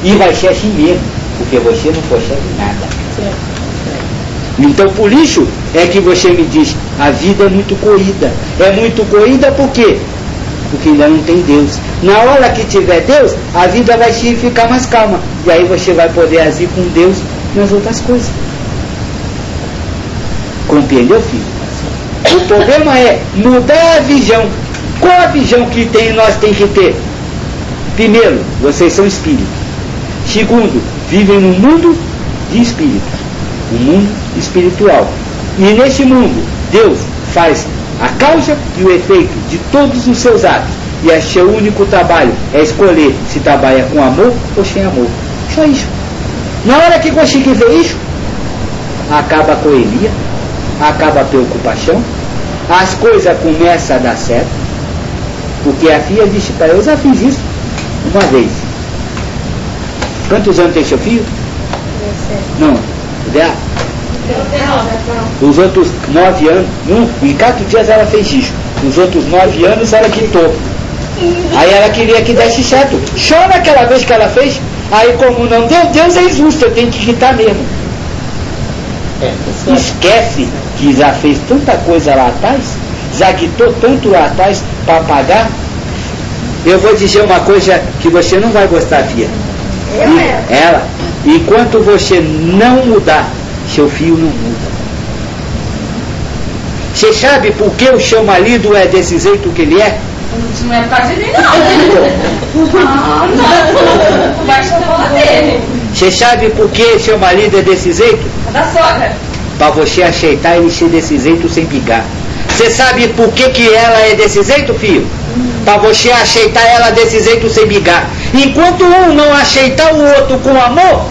E vai ser assim mesmo, porque você não consegue nada. Então por isso é que você me diz, a vida é muito corrida. É muito corrida por quê? Porque ainda não tem Deus. Na hora que tiver Deus, a vida vai ficar mais calma. E aí você vai poder agir com Deus nas outras coisas. Compreendeu, filho? O problema é mudar a visão. Qual a visão que nós tem que ter? Primeiro, vocês são espíritos. Segundo, vivem num mundo de espíritos. Um mundo espiritual. E nesse mundo, Deus faz a causa e o efeito de todos os seus atos. E é seu único trabalho é escolher se trabalha com amor ou sem amor. Só isso. Na hora que conseguir ver isso, acaba a correria, acaba a preocupação, as coisas começam a dar certo. Porque a filha disse para eu já fiz isso uma vez. Quantos anos tem seu filho? 17. Não, dela. Os outros 9 anos, em 4 dias ela fez isso. Os outros 9 anos ela quitou. Aí ela queria que desse certo. Só naquela vez que ela fez, aí como não deu, Deus é injusto, eu tenho que quitar mesmo. Esquece que já fez tanta coisa lá atrás, já quitou tanto lá atrás para pagar. Eu vou dizer uma coisa que você não vai gostar, filha. Ela, enquanto você não mudar, seu filho não muda. Você sabe por que o seu marido é desse jeito que ele é? Isso não é por causa de mim, não. Não vai só falar dele. Você sabe por que seu marido é desse jeito? Da sogra. Para você aceitar ele ser desse jeito sem brigar. Você sabe por que ela é desse jeito, filho? Para você aceitar ela desse jeito sem brigar. Enquanto um não aceitar o outro com amor,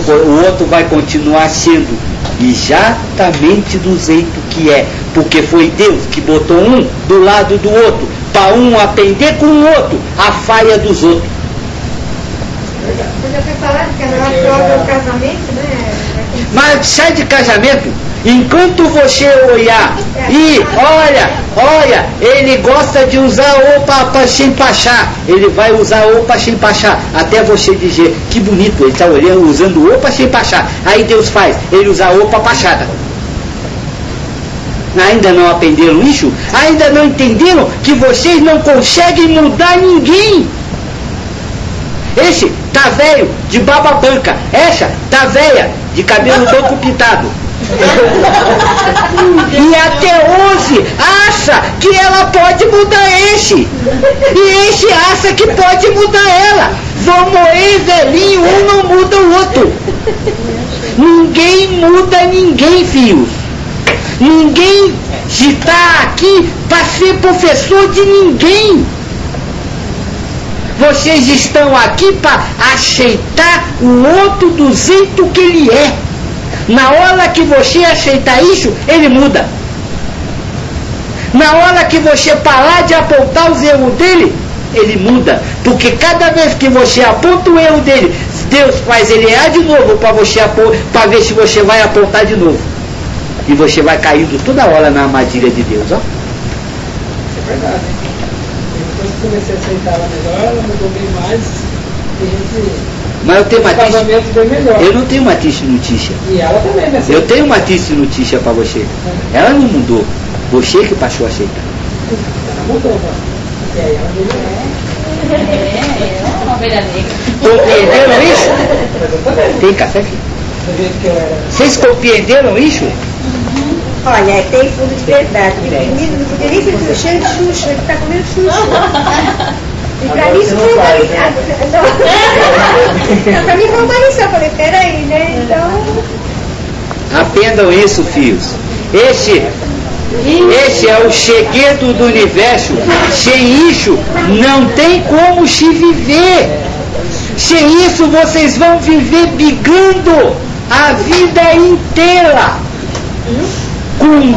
o outro vai continuar sendo exatamente do jeito que é. Porque foi Deus que botou um do lado do outro, para um aprender com o outro a falha dos outros. Você já foi falado que a maior prova é o casamento, né? Mas sai de casamento, enquanto você olhar e olha, ele gosta de usar roupa para se empachar, ele vai usar roupa para se empachar, até você dizer, que bonito, ele está olhando, usando roupa para se empachar. Aí Deus faz, ele usa roupa pachada. Ainda não aprenderam isso? Ainda não entenderam que vocês não conseguem mudar ninguém? Esse tá velho de barba branca, essa tá velha de cabelo branco pintado. E até hoje acha que ela pode mudar esse. E esse acha que pode mudar ela. Vão morrer velhinho, um não muda o outro. Ninguém muda ninguém, filhos. Ninguém está aqui para ser professor de ninguém. Vocês estão aqui para aceitar o outro do jeito que ele é. Na hora que você aceitar isso, ele muda. Na hora que você parar de apontar os erros dele, ele muda. Porque cada vez que você aponta o erro dele, Deus faz ele errar de novo para ver se você vai apontar de novo. E você vai caindo toda hora na armadilha de Deus, ó. É verdade. Depois que comecei a aceitar ela melhor, ela mudou bem mais. E a gente... Mas eu tenho uma casamento bem melhor. Eu não tenho uma triste notícia. E ela também, né? Eu tenho uma triste notícia para você. Ela não mudou. Você que passou a aceitar. Ela mudou, mano. E aí ela melhorou. É uma ovelha negra. Compreenderam isso? Mas eu também. Tem café, filho? Do jeito que eu era. Vocês compreenderam isso? Olha, tem fundo de verdade. Menino, não podia nem ser cheio de Xuxa, ele tá comendo Xuxa. E pra mim isso foi uma lição. Pra mim foi uma lição. Eu falei, peraí, né? Então. Aprendam isso, filhos. Esse é o segredo do universo. Sem isso, não tem como se viver. Sem isso, vocês vão viver brigando a vida inteira. Com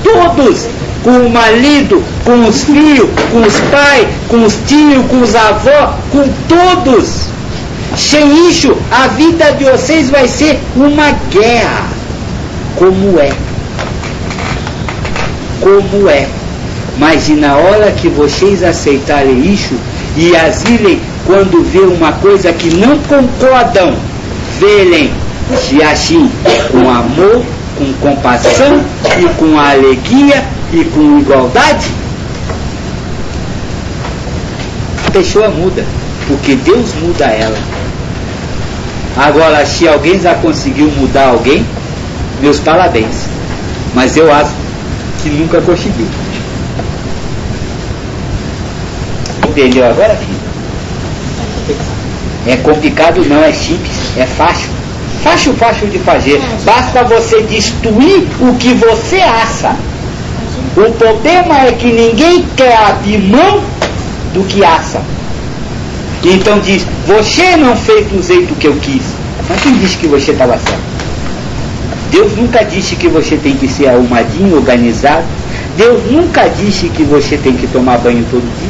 todos. Com o marido, com os filhos, com os pais, com os tios, com os avós, com todos. Sem isso, a vida de vocês vai ser uma guerra. Como é. Como é. Mas e na hora que vocês aceitarem isso e agirem quando vê uma coisa que não concordam, verem se assim com amor, com compaixão e com alegria e com igualdade, a pessoa muda, porque Deus muda ela. Agora, se alguém já conseguiu mudar alguém, meus parabéns, mas eu acho que nunca conseguiu. Entendeu agora, filho? É complicado não, é simples, é fácil. Fácil de fazer. Basta você destruir o que você acha. O problema é que ninguém quer abrir mão do que acha. Então diz, você não fez do jeito que eu quis. Mas quem disse que você estava certo? Deus nunca disse que você tem que ser arrumadinho, organizado. Deus nunca disse que você tem que tomar banho todo dia.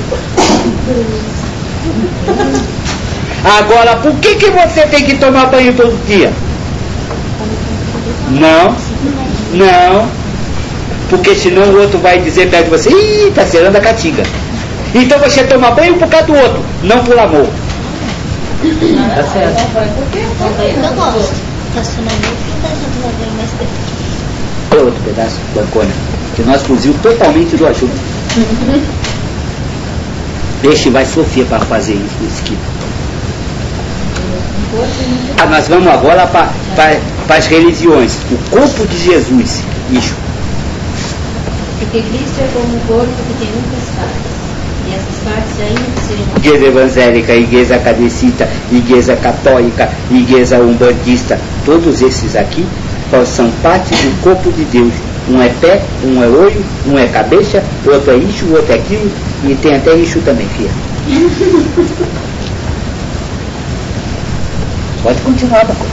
Agora, por que você tem que tomar banho todo dia? Não. Porque senão o outro vai dizer perto de você, ih, tá cheirando a caatinga. Então você toma banho por causa do outro, não por amor. Tá certo. Eu gosto. Outro pedaço de bancona, que nós fugimos totalmente do assunto. Peixe vai sofrer para fazer isso, mosquito. Nós vamos agora para as religiões. O corpo de Jesus. Isso. Porque Cristo é como um corpo que tem muitas partes. E essas partes ainda que sejam Igreja evangélica, igreja cadecita, igreja católica, igreja umbandista, todos esses aqui são parte do corpo de Deus. Um é pé, um é olho, um é cabeça, outro é isso, o outro é aquilo, e tem até isso também, filha. Pode continuar, papai.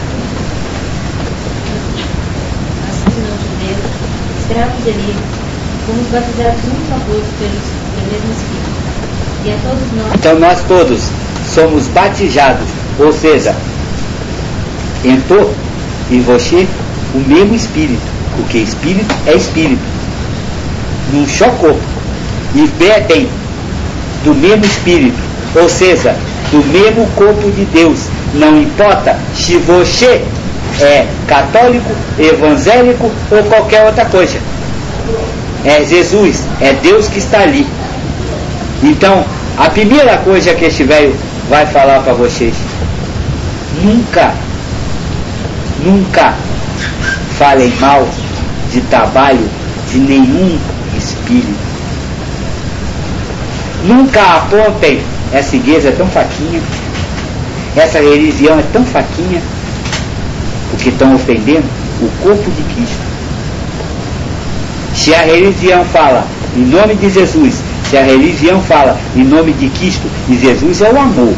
assim não judeus, escravos e livres, fomos batizados uns a todos pelo mesmo Espírito. E a todos nós, Então nós todos somos batizados, ou seja, entrou em você o mesmo Espírito, porque Espírito é Espírito, num só corpo, e bebem do mesmo Espírito, ou seja, do mesmo corpo de Deus. Não importa se você é católico, evangélico ou qualquer outra coisa, é Jesus, é Deus que está ali. Então, a primeira coisa que esse velho vai falar para vocês: nunca falem mal de trabalho de nenhum espírito. Nunca apontem: essa igreja é tão fraquinha, essa religião é tão fraquinha, porque estão ofendendo o corpo de Cristo. Se a religião fala em nome de Jesus, se a religião fala em nome de Cristo, e Jesus é o amor,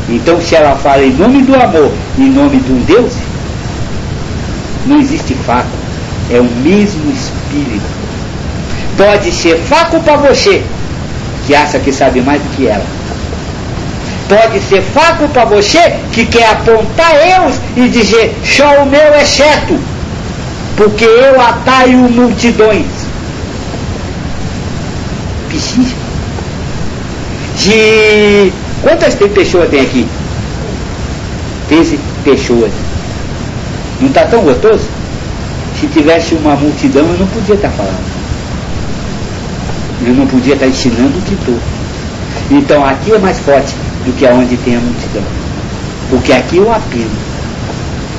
então se ela fala em nome do amor, em nome de um Deus, não existe fraco, é o mesmo Espírito. Pode ser fraco para você, que acha que sabe mais do que ela. Pode ser fraco para você, que quer apontar erros e dizer: só o meu é certo, porque eu ataio multidões. Precisa. De quantas pessoas tem aqui? 13 pessoas. Não está tão gostoso? Se tivesse uma multidão, eu não podia estar falando. Eu não podia estar ensinando o que estou. Então aqui é mais forte do que aonde tem a multidão. Porque aqui eu apelo.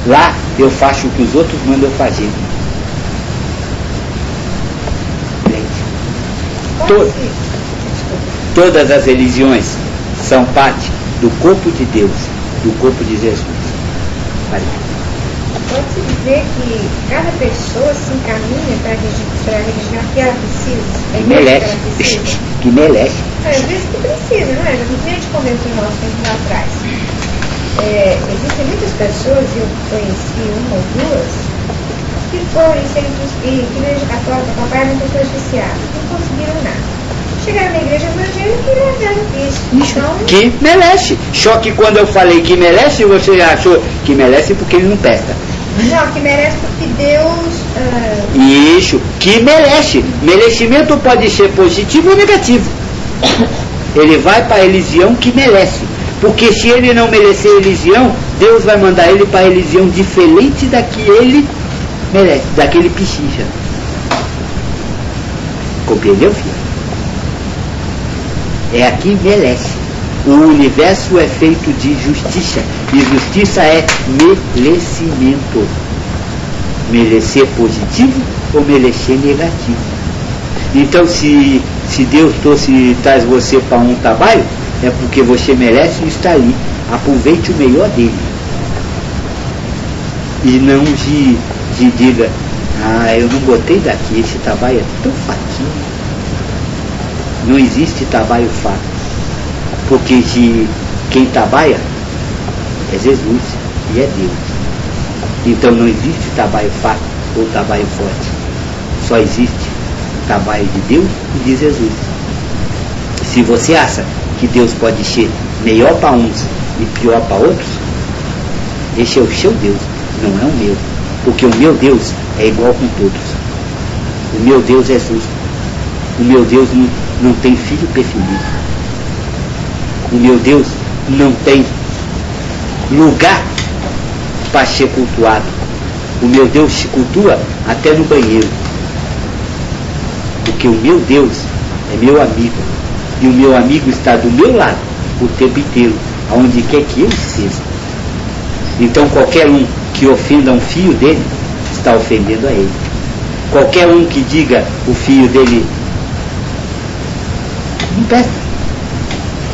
Lá eu faço o que os outros mandam eu fazer. Todas as religiões são parte do corpo de Deus, do corpo de Jesus. Pode-se dizer que cada pessoa se encaminha para a religião que ela precisa. Que merece. Que merece. Às vezes que precisa, não é? Já vi gente convencendo nós tempos atrás. Existem muitas pessoas, eu conheci uma ou duas, que foram em centros espíritas, igreja católica, papai, muitas pessoas viciadas, não conseguiram nada. Chegaram na igreja evangélica e levaram isso. Então, Que merece. Só que quando eu falei que merece, você achou que merece porque ele não presta. não, que merece porque Deus. Isso, que merece. Merecimento pode ser positivo ou negativo. Ele vai para a religião que merece. Porque se ele não merecer religião, Deus vai mandar ele para a religião diferente da que ele merece, da que ele precisa. Compreendeu, filho? É aqui merece. O universo é feito de justiça. E justiça é merecimento. Merecer positivo ou merecer negativo. Então se Deus traz você para um trabalho, é porque você merece estar ali. Aproveite o melhor dele. E não de diga: eu não gostei daqui, esse trabalho é tão fatinho. Não existe trabalho fácil, porque quem trabalha é Jesus e é Deus. Então não existe trabalho fácil ou trabalho forte, só existe trabalho de Deus e de Jesus. Se você acha que Deus pode ser melhor para uns e pior para outros, esse é o seu Deus, não é o meu, porque o meu Deus é igual com todos. O meu Deus é justo. O meu Deus não tem filho preferido. O meu Deus não tem lugar para ser cultuado. O meu Deus se cultua até no banheiro. Porque o meu Deus é meu amigo. E o meu amigo está do meu lado o tempo inteiro, aonde quer que eu esteja. Então qualquer um que ofenda um filho dele, está ofendendo a ele. Qualquer um que diga o filho dele não presta,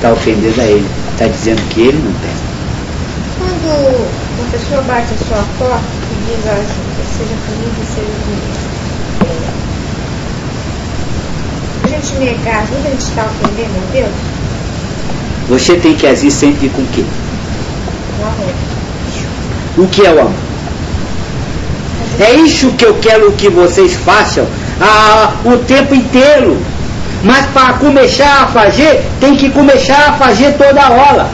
está ofendendo a ele, está dizendo que ele não presta. Quando uma pessoa bate a sua porta e diz assim, seja feliz e seja feliz, a gente negar, a gente está ofendendo a Deus? Você tem que agir sempre com o quê? O amor. O que é o amor? É isso que eu quero que vocês façam o tempo inteiro. Mas para começar a fazer, tem que começar a fazer toda hora.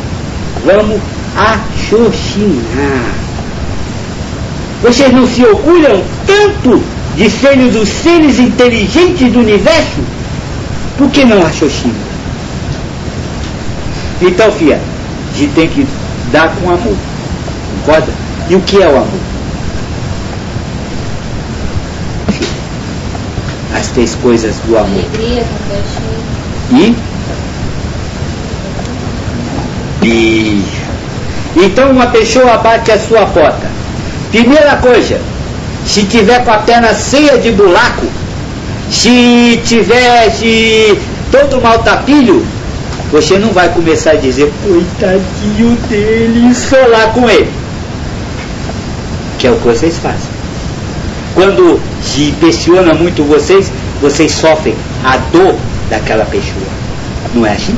Vamos raciocinar. Vocês não se orgulham tanto de serem os seres inteligentes do universo? Por que não raciocinam? Então, filha, a gente tem que dar com amor. Concorda? E o que é o amor? As 3 coisas do amor. Alegria, compaixão. E então uma pessoa bate a sua porta. Primeira coisa, se tiver com a perna cheia de buraco, se tivesse todo maltrapilho, você não vai começar a dizer, coitadinho dele, e solar com ele. Que é o que vocês fazem. Quando se impressiona muito vocês sofrem a dor daquela pessoa. Não é assim?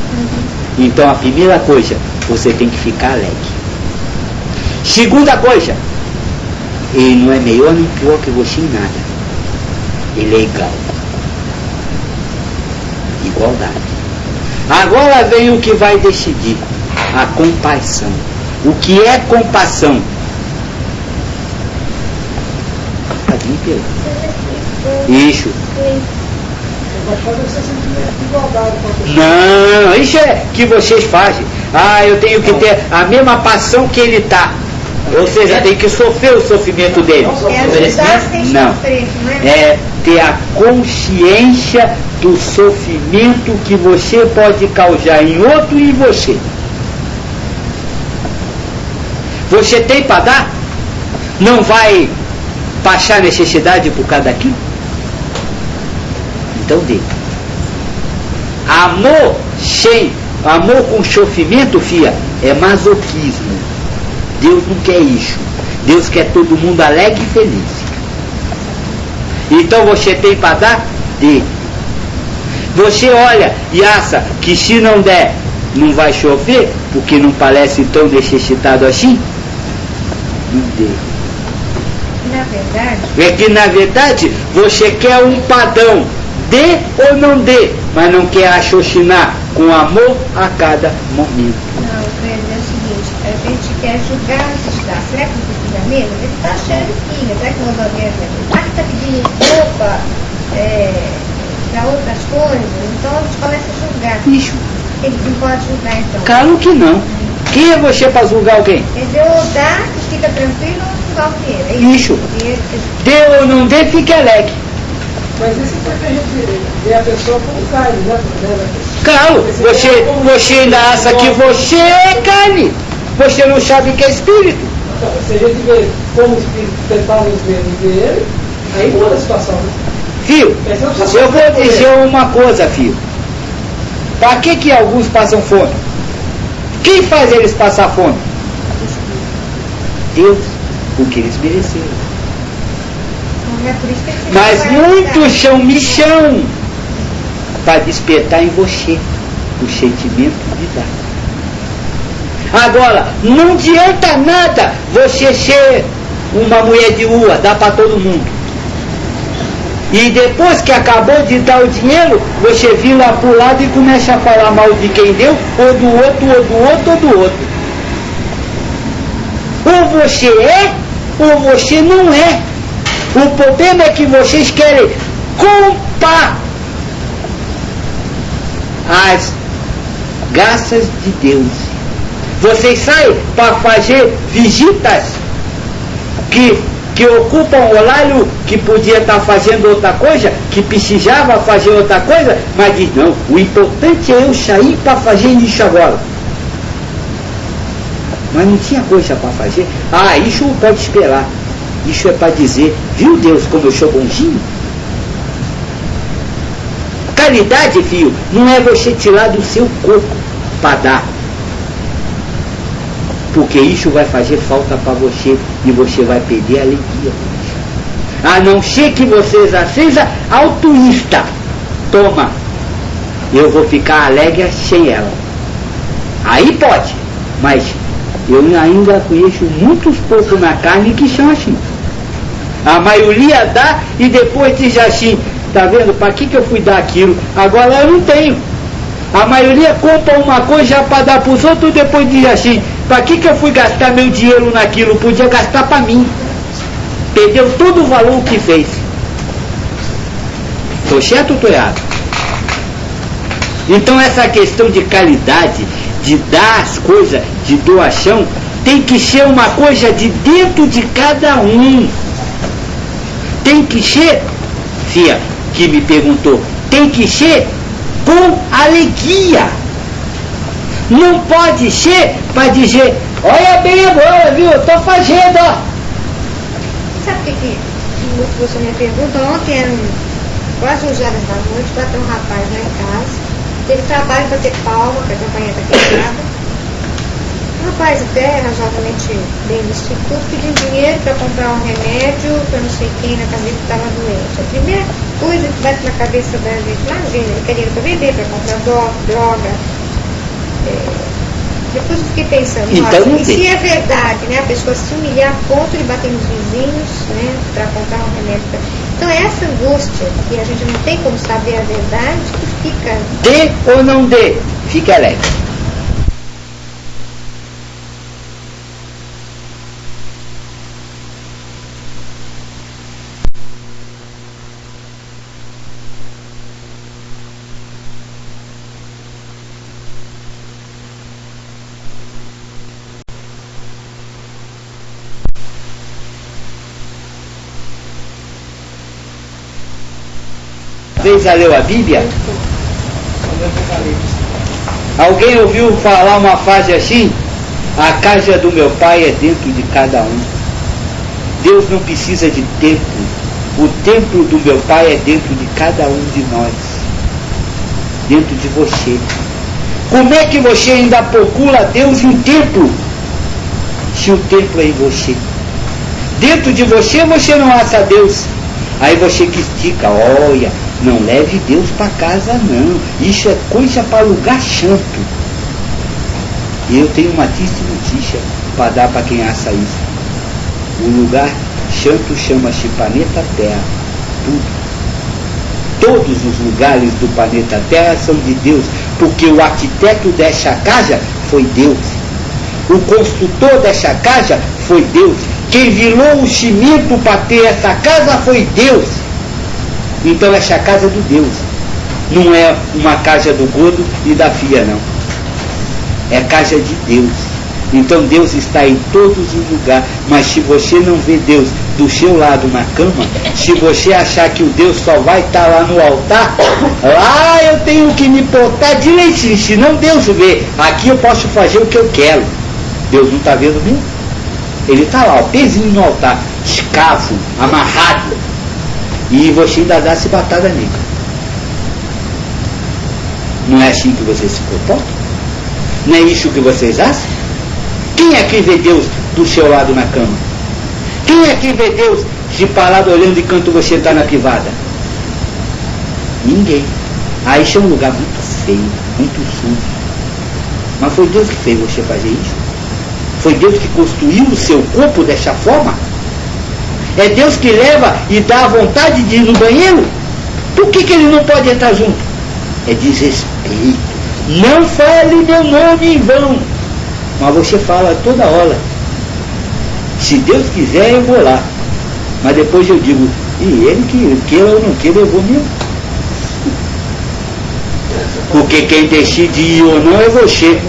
Então a primeira coisa, você tem que ficar alegre. Segunda coisa, ele não é melhor nem pior que você em nada. Ele é igual. Igualdade. Agora vem o que vai decidir. A compaixão. O que é compaixão? Isso. Não, isso é que vocês fazem. Eu tenho que ter a mesma paixão que ele está. Ou seja, tem que sofrer o sofrimento dele. Não. É ter a consciência do sofrimento que você pode causar em outro e em você. Você tem para dar? Não vai passar necessidade por causa daquilo? Então dê. Amor com sofrimento, filha, é masoquismo. Deus não quer isso. Deus quer todo mundo alegre e feliz. Então você tem para dar? Dê. Você olha e acha que se não der, não vai chover, porque não parece tão necessitado assim? Não dê. É que na verdade você quer um padrão, dê ou não dê, mas não quer raciocinar com amor a cada momento. Não, Pedro, é o seguinte, a gente quer julgar antes de dar. Será que não precisa mesmo? Ele está cheio de pinga, será que não vai mesmo? Está pedindo roupa para outras coisas, então a gente começa a julgar. Isso. Ele não pode julgar então. Claro que não. Quem é você para julgar alguém? Ele ou dá, fica tranquilo, ou não dá o dinheiro. É Isso. Dê ou não dê, fique alegre. Mas isso é porque a gente vê a pessoa como carne, né? Claro, você ainda acha que você é carne. Você não sabe que é espírito. Então, se a gente vê como o espírito tentamos ver ele, aí muda a situação, né? Filho, eu vou dizer uma coisa, filho. Para que alguns passam fome? Quem faz eles passar fome? Deus, porque eles mereceram. Mas muitos são missão para despertar em você o sentimento de dar. Agora, não adianta nada você ser uma mulher de rua, dá para todo mundo. E depois que acabou de dar o dinheiro, você vira para o lado e começa a falar mal de quem deu, ou do outro, ou do outro, ou do outro. Ou você é, ou você não é. O problema é que vocês querem comprar as graças de Deus. Vocês saem para fazer visitas que ocupam o horário que podia estar fazendo outra coisa, que precisava fazer outra coisa, mas diz, não, o importante é eu sair para fazer isso agora. Mas não tinha coisa para fazer. Isso pode esperar. Isso é para dizer, viu Deus como eu sou bonzinho? Caridade, filho, não é você tirar do seu corpo para dar. Porque isso vai fazer falta para você e você vai perder a alegria. A não ser que você já seja altruísta. Toma, eu vou ficar alegre sem ela. Aí pode, mas eu ainda conheço muitos poucos na carne que são assim. A maioria dá e depois diz assim, tá vendo, para que eu fui dar aquilo? Agora eu não tenho. A maioria compra uma coisa já para dar para os outros e depois diz assim, para que eu fui gastar meu dinheiro naquilo? Podia gastar para mim. Perdeu todo o valor que fez. Estou certo ou estou errado? Então essa questão de caridade, de dar as coisas, de doação, tem que ser uma coisa de dentro de cada um. Tem que ser, Fia, que me perguntou, tem que ser com alegria. Não pode ser para dizer, olha bem agora, viu, eu estou fazendo, ó. Sabe o que você me pergunta? Ontem, eram quase 11 horas da noite, bateu um rapaz lá em casa, teve trabalho para ter palma, porque a campanha está quebrada. Um rapaz até razoavelmente bem vestido, tudo, pedindo dinheiro para comprar um remédio para não sei quem na casa dele que estava doente. A primeira coisa que bate na cabeça da gente, imagina, ele queria para beber, para comprar droga. Depois eu fiquei pensando, então, nossa, e se é verdade, né, a pessoa se humilhar a ponto de bater nos vizinhos, né, para comprar um remédio. Então é essa angústia, que a gente não tem como saber a verdade, que fica... Dê ou não dê, fique alegre. Vocês já leu a Bíblia? Alguém ouviu falar uma frase assim? A casa do meu pai é dentro de cada um. Deus não precisa de templo. O templo do meu pai é dentro de cada um de nós. Dentro de você. Como é que você ainda procura Deus em templo? Se o templo é em você. Dentro de você, você não acha Deus. Aí você critica, olha, não leve Deus para casa não, isso é coisa para lugar santo. E eu tenho uma triste notícia para dar para quem acha isso. O lugar santo chama-se planeta Terra. Todos os lugares do planeta Terra são de Deus, porque o arquiteto dessa casa foi Deus. O construtor dessa casa foi Deus. Quem virou o cimento para ter essa casa foi Deus. Então essa casa é do Deus. Não é uma casa do gordo e da filha, não. É casa de Deus. Então Deus está em todos os lugares. Mas se você não vê Deus do seu lado na cama, se você achar que o Deus só vai estar lá no altar, lá eu tenho que me portar direitinho. Senão Deus vê. Aqui eu posso fazer o que eu quero. Deus não está vendo mesmo? Ele está lá, ó, pezinho no altar, escravo, amarrado. E você ainda dá cibatada nele. Não é assim que você se comporta? Não é isso que vocês acham? Quem é que vê Deus do seu lado na cama? Quem é que vê Deus de parado olhando enquanto você está na privada? Ninguém. Aí isso é um lugar muito feio, muito sujo. Mas foi Deus que fez você fazer isso? Foi Deus que construiu o seu corpo dessa forma? É Deus que leva e dá a vontade de ir no banheiro? Por que ele não pode entrar junto? É desrespeito. Não fale meu nome em vão. Mas você fala toda hora. Se Deus quiser, eu vou lá. Mas depois eu digo, e ele que queira ou não queira, eu vou mesmo. Porque quem decide ir ou não é você.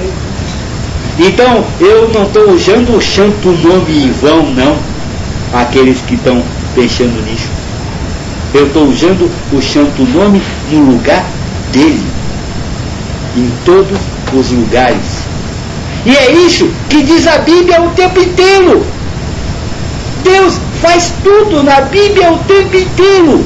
Então, eu não estou usando o santo nome em vão, não. Aqueles que estão pensando nisso. Eu estou usando o santo nome no lugar dele. Em todos os lugares. E é isso que diz a Bíblia o tempo inteiro. Deus faz tudo na Bíblia o tempo inteiro.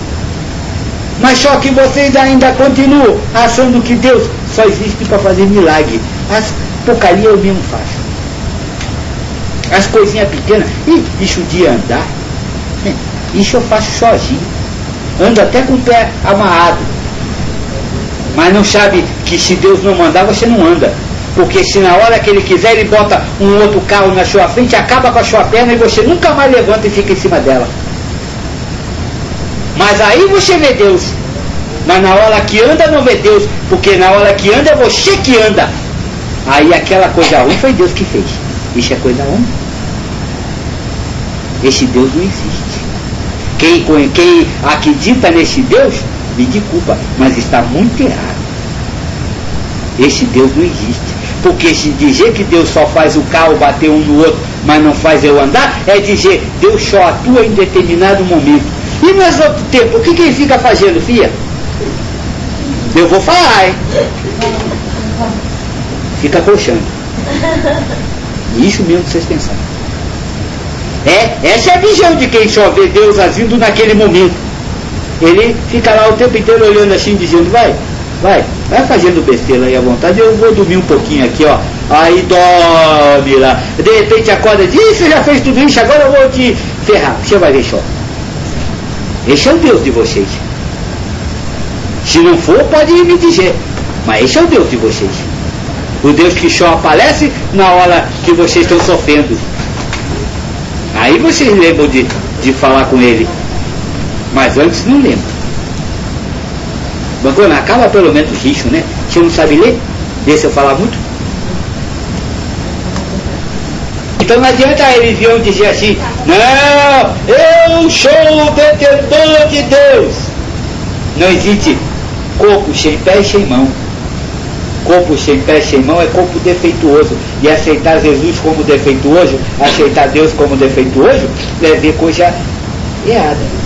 Mas só que vocês ainda continuam achando que Deus só existe para fazer milagre. As porcaria eu mesmo faço. As coisinhas pequenas, isso de andar, isso eu faço sozinho. Ando até com o pé amarrado. Mas não sabe que se Deus não mandar, você não anda. Porque se na hora que Ele quiser, Ele bota um outro carro na sua frente, acaba com a sua perna e você nunca mais levanta e fica em cima dela. Mas aí você vê Deus. Mas na hora que anda não vê Deus, porque na hora que anda é você que anda. Aí aquela coisa ruim foi Deus que fez. Isso é coisa ruim. Esse Deus não existe. Quem acredita nesse Deus, me desculpa, mas está muito errado. Esse Deus não existe. Porque se dizer que Deus só faz o carro bater um no outro, mas não faz eu andar, é dizer Deus só atua em determinado momento. E nos outros tempos, o que ele fica fazendo, filha? Eu vou falar, hein? Fica coxando. Isso mesmo que vocês pensaram. Essa é a visão de quem só vê Deus agindo naquele momento. Ele fica lá o tempo inteiro olhando assim, dizendo, vai fazendo besteira aí à vontade, eu vou dormir um pouquinho aqui, ó. Aí dorme lá. De repente acorda e diz, você já fez tudo isso, agora eu vou te ferrar. Você vai ver só. Esse é o Deus de vocês. Se não for, pode me dizer. Mas esse é o Deus de vocês. O Deus que só aparece na hora que vocês estão sofrendo. Aí vocês lembram de falar com Ele. Mas antes não lembram. Bacana, acaba pelo menos isso, né? Você não sabe ler? Deixa eu falar muito. Então não adianta eles virem dizer assim, não, eu sou o detentor de Deus. Não existe corpo sem pé e sem mão. Corpo sem pé e sem mão é corpo defeituoso. E aceitar Jesus como defeituoso, aceitar Deus como defeituoso, é ver coisa errada.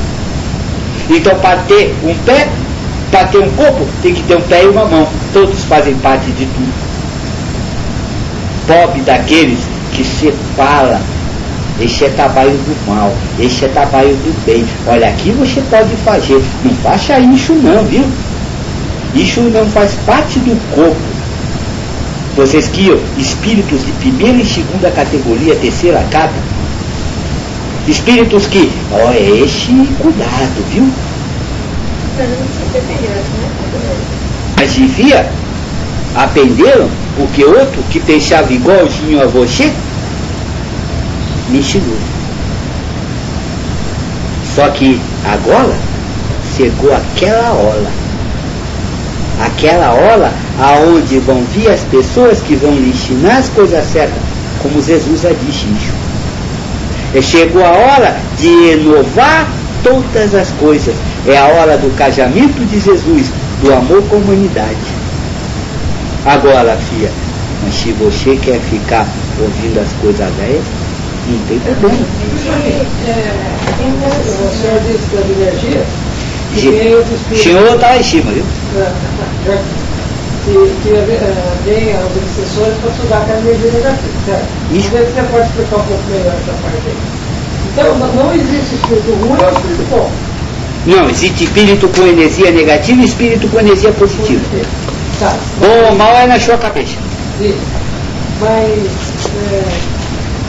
Então para ter um pé, para ter um corpo, tem que ter um pé e uma mão. Todos fazem parte de tudo. Pobre daqueles que separa. Esse é trabalho do mal, esse é trabalho do bem. Olha, aqui você pode fazer. Não faça isso não, viu? Isso não faz parte do corpo. Vocês criam espíritos de primeira e segunda categoria, terceira, quarta. Espíritos que, esse cuidado, viu? Mas devia aprenderam porque outro que pensava igualzinho a você me ensinou. Só que agora chegou aquela hora aonde vão vir as pessoas que vão lhe ensinar as coisas certas, como Jesus já disse isso. Chegou a hora de inovar todas as coisas. É a hora do casamento de Jesus, do amor com a humanidade. Agora, filha, mas se você quer ficar ouvindo as coisas velhas, não tem problema. O senhor disse da energia, O senhor está lá em cima, viu? Que vem os obsessores para estudar a energia negativa, certo? Isso. Você pode explicar um pouco melhor essa parte aí. Então, não existe espírito ruim ou espírito bom? Não, existe espírito com energia negativa e espírito com energia positiva. Tá. Bom ou mal é na sua cabeça. Isso. Mas,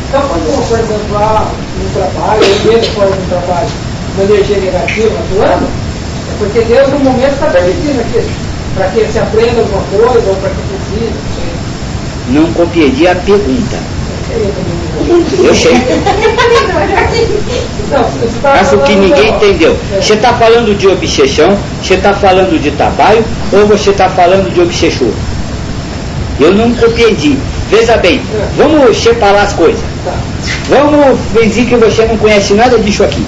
então quando uma coisa vai no trabalho, ou mesmo fora do trabalho, uma energia negativa atuando, é porque Deus no momento está permitindo aquilo. Para que se aprenda alguma coisa, ou para que precise, não sei. Não compreendi a pergunta. Eu sei. Acho que ninguém entendeu. Você está falando de obsessão, você está falando de trabalho, ou você está falando de obsessor? Eu não compreendi. Veja bem, vamos separar as coisas. Vamos fingir que você não conhece nada disso aqui.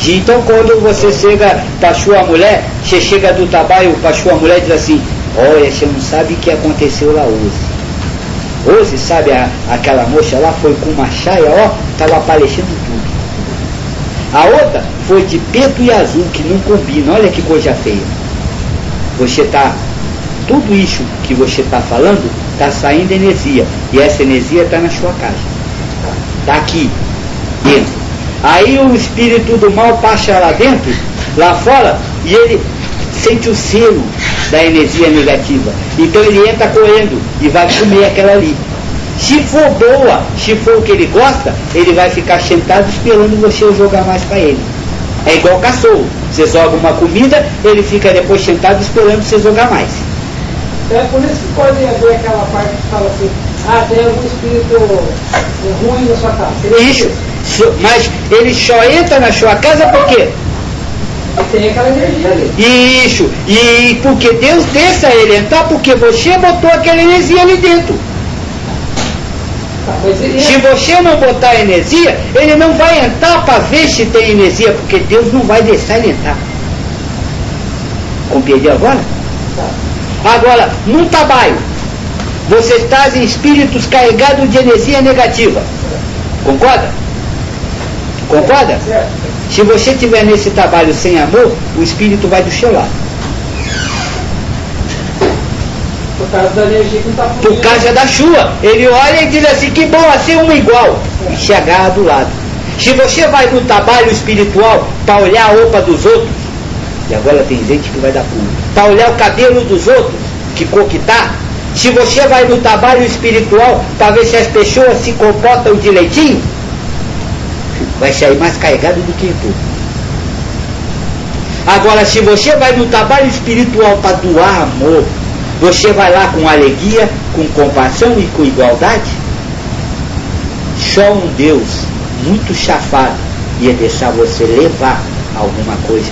Então quando você chega para sua mulher, você chega do trabalho para sua mulher e diz assim, olha, você não sabe o que aconteceu lá hoje. Hoje, sabe, aquela moça lá foi com uma saia, estava aparecendo tudo. A outra foi de preto e azul, que não combina, olha que coisa feia. Tudo isso que você está falando, está saindo energia. E essa energia está na sua casa. Está aqui, dentro. Aí o espírito do mal passa lá dentro, lá fora, e ele sente o selo da energia negativa. Então ele entra correndo e vai comer aquela ali. Se for boa, se for o que ele gosta, ele vai ficar sentado esperando você jogar mais para ele. É igual cachorro. Você joga uma comida, ele fica depois sentado esperando você jogar mais. É por isso que pode haver aquela parte que fala assim, tem algum espírito ruim na sua casa. Isso. Mas ele só entra na sua casa por quê? E tem aquela energia ali. Isso. E porque Deus deixa ele entrar, porque você botou aquela energia ali dentro. Se você não botar energia, ele não vai entrar para ver se tem energia, porque Deus não vai deixar ele entrar. Compreendeu agora? Agora, num trabalho, você está em espíritos carregados de energia negativa. Concorda? Concorda? Se você estiver nesse trabalho sem amor, o espírito vai do seu lado. Por causa da energia que não está Por causa da sua. Ele olha e diz assim, que bom, assim uma igual. E se agarra do lado. Se você vai no trabalho espiritual para olhar a roupa dos outros, e agora tem gente que vai dar pulo, para olhar o cabelo dos outros, que cor que tá, se você vai no trabalho espiritual para ver se as pessoas se comportam direitinho, vai sair mais carregado do que tu. Agora, se você vai no trabalho espiritual para doar amor, você vai lá com alegria, com compaixão e com igualdade, só um Deus muito chafado ia deixar você levar alguma coisa.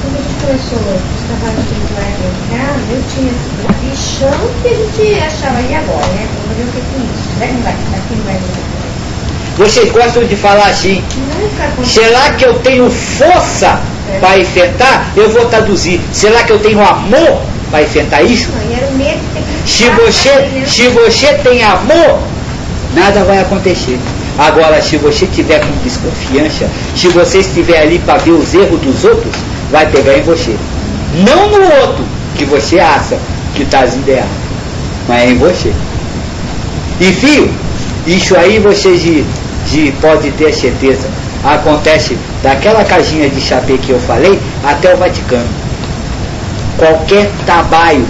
Quando a gente começou os trabalhos espirituais em casa, eu tinha uma bichão que a gente achava, e agora, né? Vamos ver o que é isso. Será que não vai? Aqui não vai mudar. Vocês gostam de falar assim, será que eu tenho força para enfrentar? Eu vou traduzir, será que eu tenho amor para enfrentar isso? Se você tem amor, nada vai acontecer. Agora, se você tiver com desconfiança, se você estiver ali para ver os erros dos outros, vai pegar em você. Não no outro, que você acha que está ideal, mas é em você. E filho, isso aí vocês pode ter certeza, acontece daquela caixinha de chapéu que eu falei até o Vaticano. Qualquer trabalho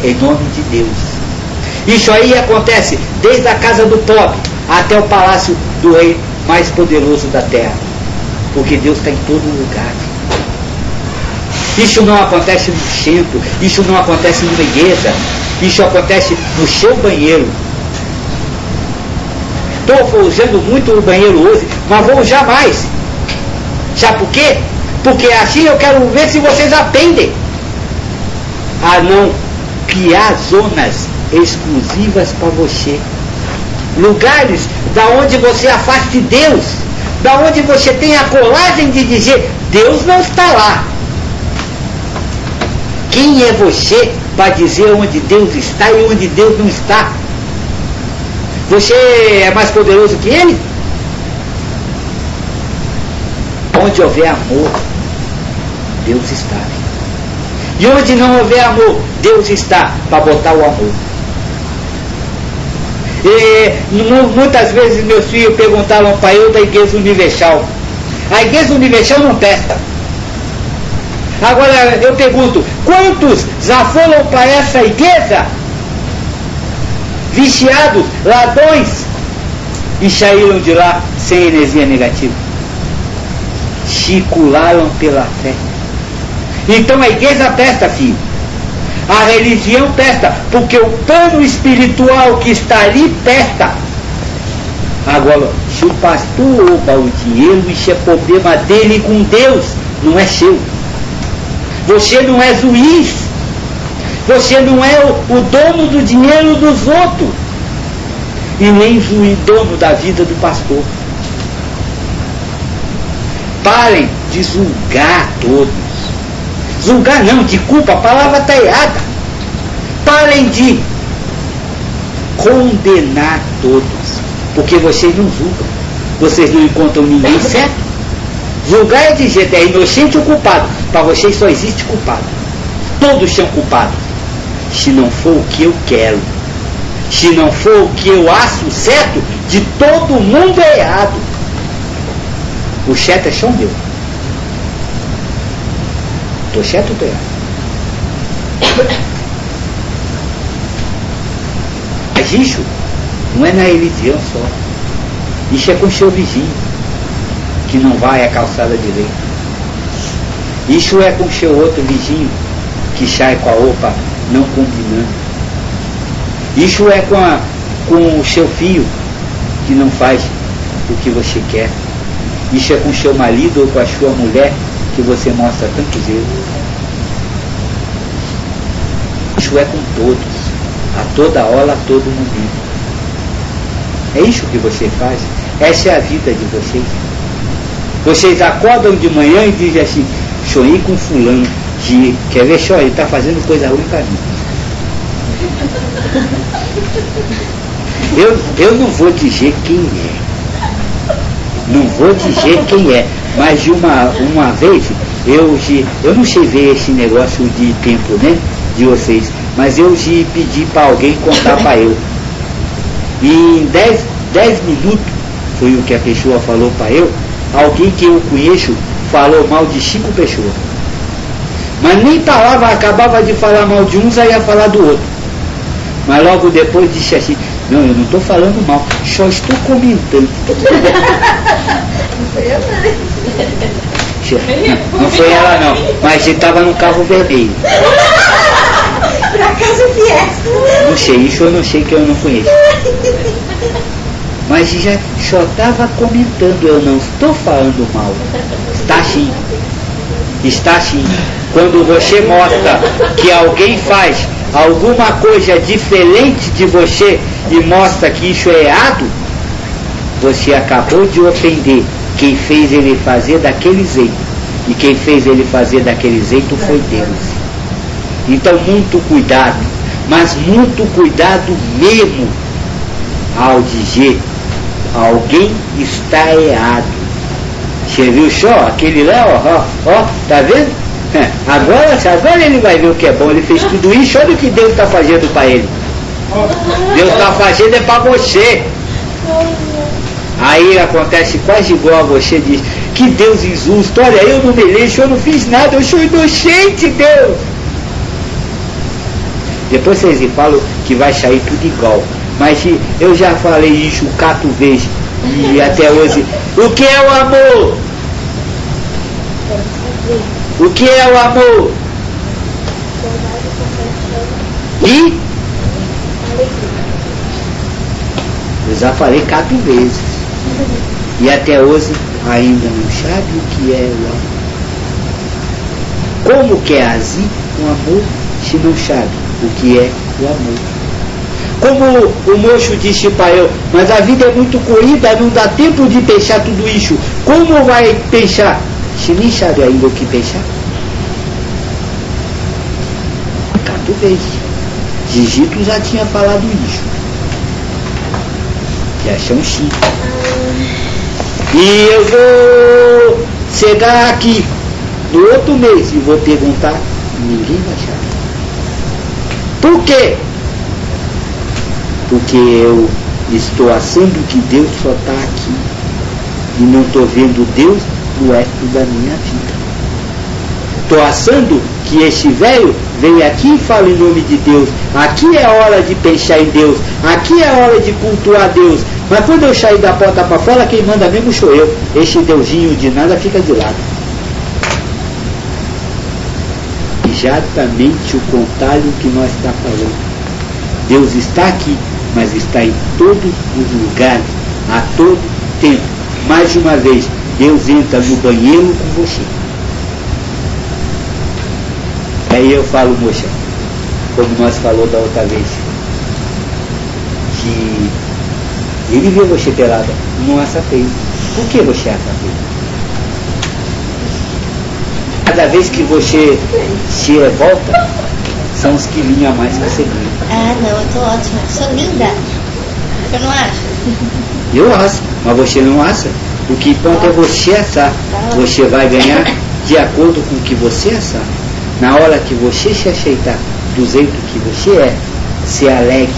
em nome de Deus. Isso aí acontece desde a casa do pobre até o palácio do rei mais poderoso da terra, porque Deus está em todo lugar. Isso não acontece no centro, isso não acontece numa igreja, isso acontece no seu banheiro. Estou usando muito o banheiro hoje, mas vou usar mais. Sabe por quê? Porque assim eu quero ver se vocês aprendem a não criar zonas exclusivas para você. Lugares da onde você afaste Deus, da onde você tem a coragem de dizer, Deus não está lá. Quem é você para dizer onde Deus está e onde Deus não está? Você é mais poderoso que Ele? Onde houver amor, Deus está. E onde não houver amor, Deus está para botar o amor. E muitas vezes meus filhos perguntaram para eu da Igreja Universal. A Igreja Universal não presta. Agora eu pergunto, quantos já foram para essa igreja viciados, ladrões, e saíram de lá sem energia negativa? Circularam pela fé. Então a igreja presta, filho. A religião presta, porque o plano espiritual que está ali presta. Agora, se o pastor rouba o dinheiro, isso é problema dele com Deus, não é seu. Você não é juiz. Você não é o dono do dinheiro dos outros. E nem o dono da vida do pastor. Parem de julgar todos. Julgar não, de culpa, a palavra está errada. Parem de condenar todos. Porque vocês não julgam. Vocês não encontram ninguém certo. Julgar é dizer, é inocente ou culpado. Para vocês só existe culpado. Todos são culpados. Se não for o que eu quero, se não for o que eu acho certo, de todo mundo é errado. O certo é só meu. Estou certo ou estou errado? Mas isso não é na religião só. Isso é com seu vizinho, que não vai à calçada direita. Isso é com seu outro vizinho, que sai com a roupa não combinando. Isso é com o seu filho, que não faz o que você quer. Isso é com o seu marido ou com a sua mulher, que você mostra tanto zelo. Isso é com todos, a toda hora, a todo momento. É isso que você faz. Essa é a vida de vocês. Vocês acordam de manhã e dizem assim: sonhei com fulano, quer ver só, ele está fazendo coisa ruim para mim. Eu não vou dizer quem é. Não vou dizer quem é. Mas de uma vez, eu não sei ver esse negócio de tempo, né, de vocês, mas eu pedi para alguém contar para eu. E em 10 minutos, foi o que a pessoa falou para eu, alguém que eu conheço falou mal de 5 pessoas. Mas nem palavra, acabava de falar mal de um, já ia falar do outro. Mas logo depois disse assim: não, eu não estou falando mal, só estou comentando. Não foi eu, não. Não foi ela não, mas ele estava no carro vermelho. Por acaso Fiesta. Não sei, isso eu não sei, que eu não conheço. Mas já só estava comentando, eu não estou falando mal. Está sim. Está sim. Quando você mostra que alguém faz alguma coisa diferente de você e mostra que isso é errado, você acabou de ofender quem fez ele fazer daquele jeito. E quem fez ele fazer daquele jeito foi Deus. Então, muito cuidado, mas muito cuidado mesmo ao dizer: alguém está errado. Você viu só? Aquele lá, ó, tá vendo? Agora ele vai ver o que é bom. Ele fez tudo isso, olha o que Deus está fazendo para ele. Deus está fazendo é para você. Aí acontece quase igual a você, diz: que Deus injusto, olha, eu não me lixo, eu não fiz nada, eu sou inocente, Deus. Depois vocês me falam que vai sair tudo igual. Mas eu já falei isso 4 vezes e até hoje. O que é o amor? O que é o amor? E? Eu já falei 4 vezes. E até hoje ainda não sabe o que é o amor. Como que é assim o amor se não sabe o que é o amor? Como o moço disse para eu: mas a vida é muito corrida, não dá tempo de pensar tudo isso. Como vai pensar se nem sabe ainda o que pensar? 4 vezes. Gigito já tinha falado isso. Já são 5. E eu vou chegar aqui no outro mês e vou perguntar, ninguém vai saber. Por quê? Porque eu estou achando que Deus só está aqui e não estou vendo Deus no resto da minha vida. Estou achando que esse velho vem aqui e fala em nome de Deus. Aqui é hora de pensar em Deus. Aqui é hora de cultuar Deus. Mas quando eu sair da porta para fora, quem manda mesmo sou eu. Esse Deusinho de nada fica de lado. Exatamente o contrário que nós está falando. Deus está aqui, mas está em todos os lugares, a todo tempo. Mais uma vez, Deus entra no banheiro com você. Aí eu falo, moça, como nós falou da outra vez, que ele vê você pelada, não acha feio. Por que você acha feio? Cada vez que você se revolta, são uns quilinhos a mais que você ganha. Ah, não, eu tô ótima. Sou linda. Você não acha? Eu acho, mas você não acha. O que importa é você achar. Você vai ganhar de acordo com o que você achar. Na hora que você se aceitar do jeito que você é, se alegre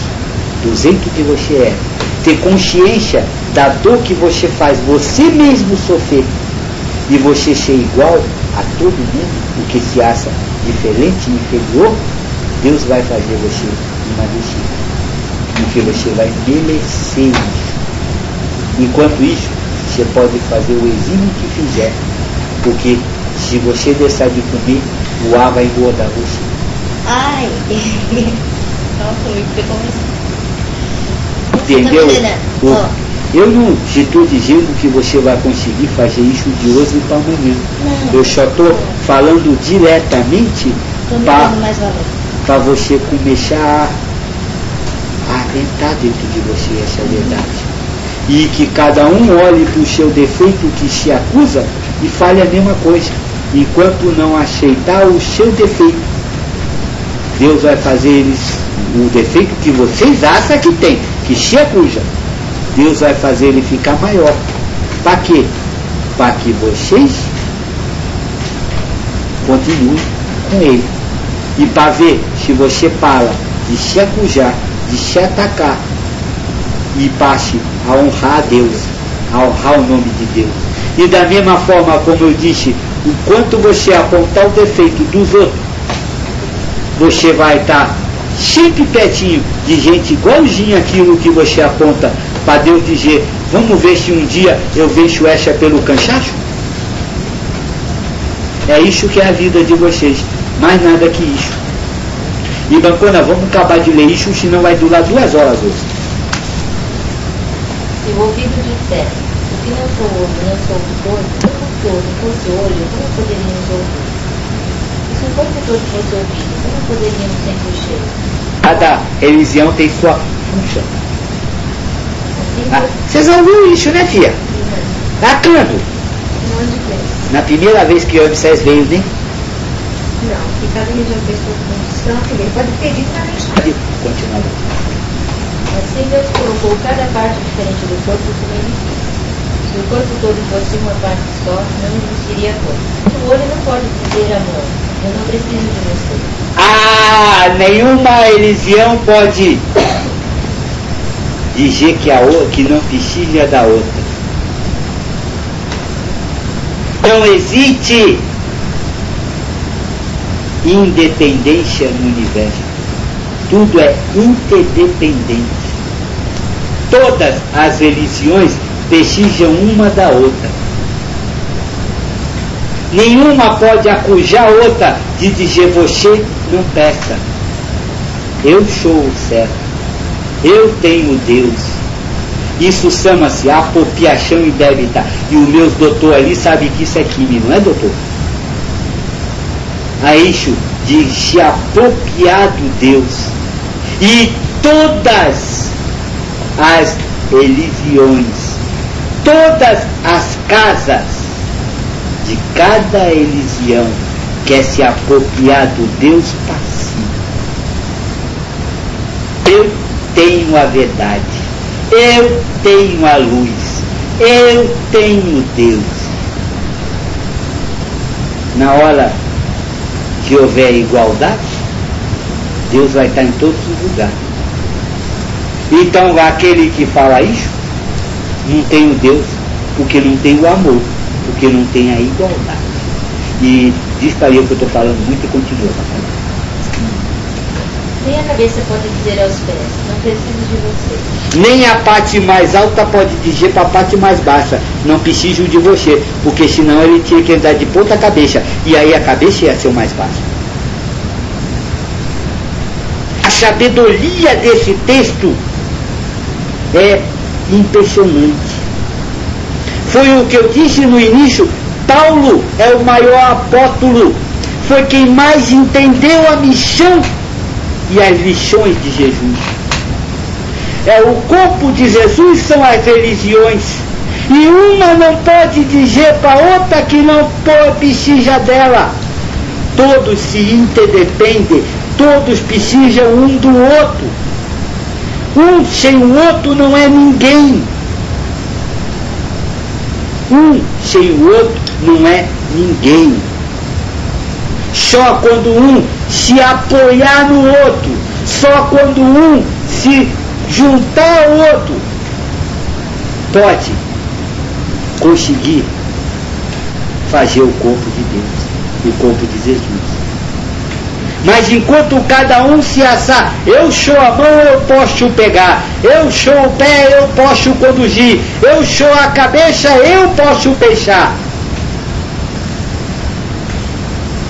do jeito que você é, ter consciência da dor que você faz você mesmo sofrer e você ser igual a todo mundo, porque se acha diferente e inferior, Deus vai fazer você emagrecer, porque você vai merecer isso. Enquanto isso, você pode fazer o exímio que fizer, porque se você deixar de comer, o ar vai engordar você. Ai, não foi, pegou Entendeu? Ó, Eu não estou dizendo que você vai conseguir fazer isso de hoje para amanhã. não. Eu só estou falando diretamente Tô me para dando mais valor. você começar a tentar dentro de você essa verdade. E que cada um olhe para o seu defeito que se acusa e fale a mesma coisa. Enquanto não aceitar o seu defeito, Deus vai fazer eles, o defeito que vocês acham que tem, que se acusa, Deus vai fazer ele ficar maior. Para quê? Para que vocês continuem com ele. E para ver se você para de se acusar, de se atacar, e passe a honrar a Deus, a honrar o nome de Deus. E da mesma forma como eu disse, o quanto você apontar o defeito dos outros, você vai estar sempre pertinho de gente igualzinha aquilo que você aponta, para Deus dizer, vamos ver se um dia eu venço essa pelo cansaço? É isso que é a vida de vocês, mais nada que isso. E Bancona, vamos acabar de ler isso, senão vai durar 2 horas hoje. Se o ouvido disser, o que não sou ouve, não sou o corpo, se o fosse olho, como poderíamos ouvir? E se o corpo todo fosse ouvido, como poderíamos sentir o cheiro? Cada religião tem sua função. Assim, Vocês ouviram isso, né, filha? Tá quando? Onde que é? Na primeira vez que o Ramsés veio, né? Não, que cada religião tem sua condição, ele pode pedir para mim. Continuar. assim Deus colocou cada parte diferente do corpo como ele quis. Se o corpo todo fosse uma parte só, não existiria corpo. O olho não pode dizer amor, eu não preciso de você. Ah, nenhuma religião pode dizer que a outra, que não precisa da outra. Não existe independência no universo. Tudo é interdependente. Todas as religiões precisam uma da outra. Nenhuma pode acusar a outra de dizer você não presta. Eu sou o certo. Eu tenho Deus. Isso chama-se apropriação indébita. E os meus doutores ali sabem que isso é crime, não é, doutor? A isso de se apropriar do Deus. E todas as religiões, todas as casas de cada religião quer se apropriar do Deus passivo. Eu tenho a verdade, eu tenho a luz, eu tenho Deus. Na hora que houver igualdade, Deus vai estar em todos os lugares. Então aquele que fala isso não tem o Deus, porque não tem o amor, porque não tem a igualdade. E diz para eu que eu estou falando muito e continua. Nem a cabeça pode dizer aos pés, não preciso de você. Nem a parte mais alta pode dizer para a parte mais baixa, não preciso de você, porque senão ele tinha que andar de ponta cabeça, e aí a cabeça ia ser o mais baixo. A sabedoria desse texto é impressionante. Foi o que eu disse no início, Paulo é o maior apóstolo, foi quem mais entendeu a missão e as lições de Jesus. É o corpo de Jesus, são as religiões, e uma não pode dizer para outra que não precisa dela. Todos se interdependem, todos precisam um do outro. Um sem o outro não é ninguém. Um sem o outro não é ninguém. Só quando um se apoiar no outro, só quando um se juntar ao outro, pode conseguir fazer o corpo de Deus, o corpo de Jesus. Mas enquanto cada um se assar, eu sou a mão, eu posso pegar, eu sou o pé, eu posso conduzir, eu sou a cabeça, eu posso fechar.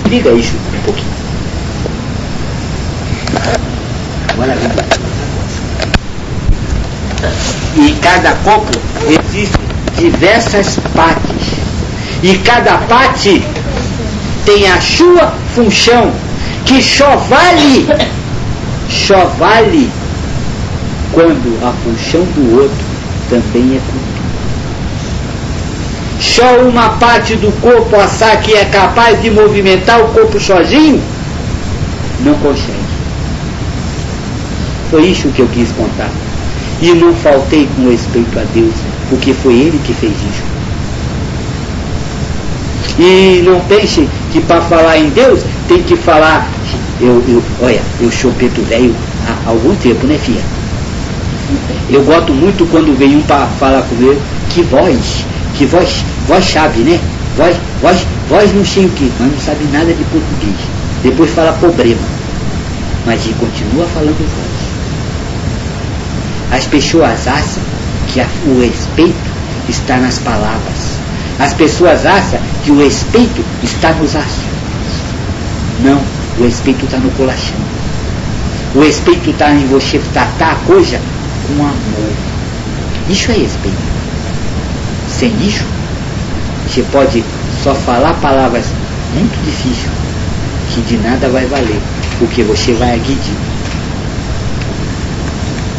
Liga isso um pouquinho. Agora e cada corpo existem diversas partes. E cada parte tem a sua função, que só vale quando a função do outro também é cumprida. Só uma parte do corpo assar que é capaz de movimentar o corpo sozinho, não consegue. Foi isso que eu quis contar. E não faltei com respeito a Deus, porque foi Ele que fez isso. E não pense que para falar em Deus tem que falar. Olha, eu sou preto velho há algum tempo, né, filha? Eu gosto muito quando vem um para falar comigo, que voz sabe, né? Voz não sei o que, mas não sabe nada de português. Depois fala problema, mas ele continua falando voz. As pessoas acham que o respeito está nas palavras. As pessoas acham que o respeito está nos ações. Não, o respeito está no coração. O respeito está em você tratar a coisa com amor. Isso é respeito. Sem isso, você pode só falar palavras muito difíceis, que de nada vai valer, porque você vai agredir.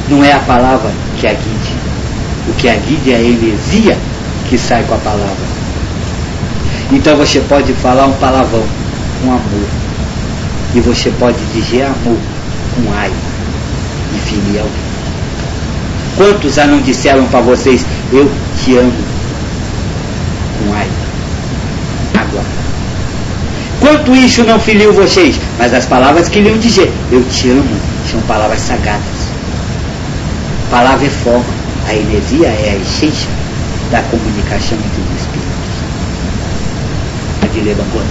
Não é a palavra que agride. O que agride é a heresia que sai com a palavra. Então você pode falar um palavrão com amor. E você pode dizer amor com raiva e ferir alguém. Quantos já não disseram para vocês, eu te amo com raiva, água? Quanto isso não feriu vocês? Mas as palavras que lhe iam dizer, eu te amo, são palavras sagradas. Palavra é forma, a heresia é a essência da comunicação entre os espíritos. De Levantou.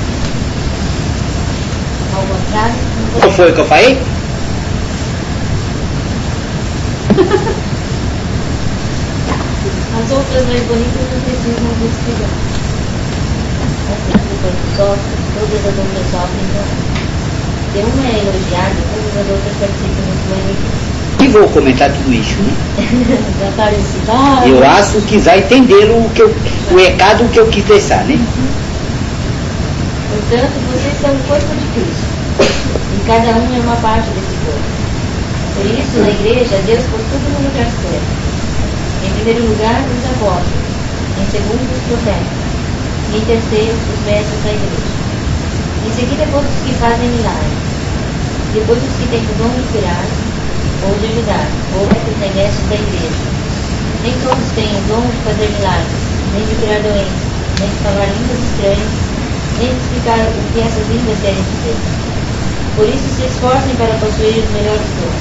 Ao contrário, Qual foi o que eu falei? as outras mais bonitas não precisam despegar. As outras sofrem, todas as outras sofrem, então, se uma é elogiada, todas as outras participam da sua elogia. E vou comentar tudo isso, né? Já está elucidado. Eu acho que vai entender o recado que eu quis deixar, né? Portanto, vocês são o corpo de Cristo, e cada um é uma parte desse corpo. Por isso, na igreja, Deus pôs tudo no lugar certo. Em primeiro lugar, os apóstolos, em segundo, os profetas, e em terceiro, os mestres da igreja. Em seguida, todos os que fazem milagres, depois os que têm o dom de curar, ou de ajudar, ou os mestres da igreja. Nem todos têm o dom de fazer milagres, nem de curar doenças, nem de falar línguas estranhas, nem de explicar o que essas línguas querem dizer. Por isso se esforcem para possuir os melhores dons.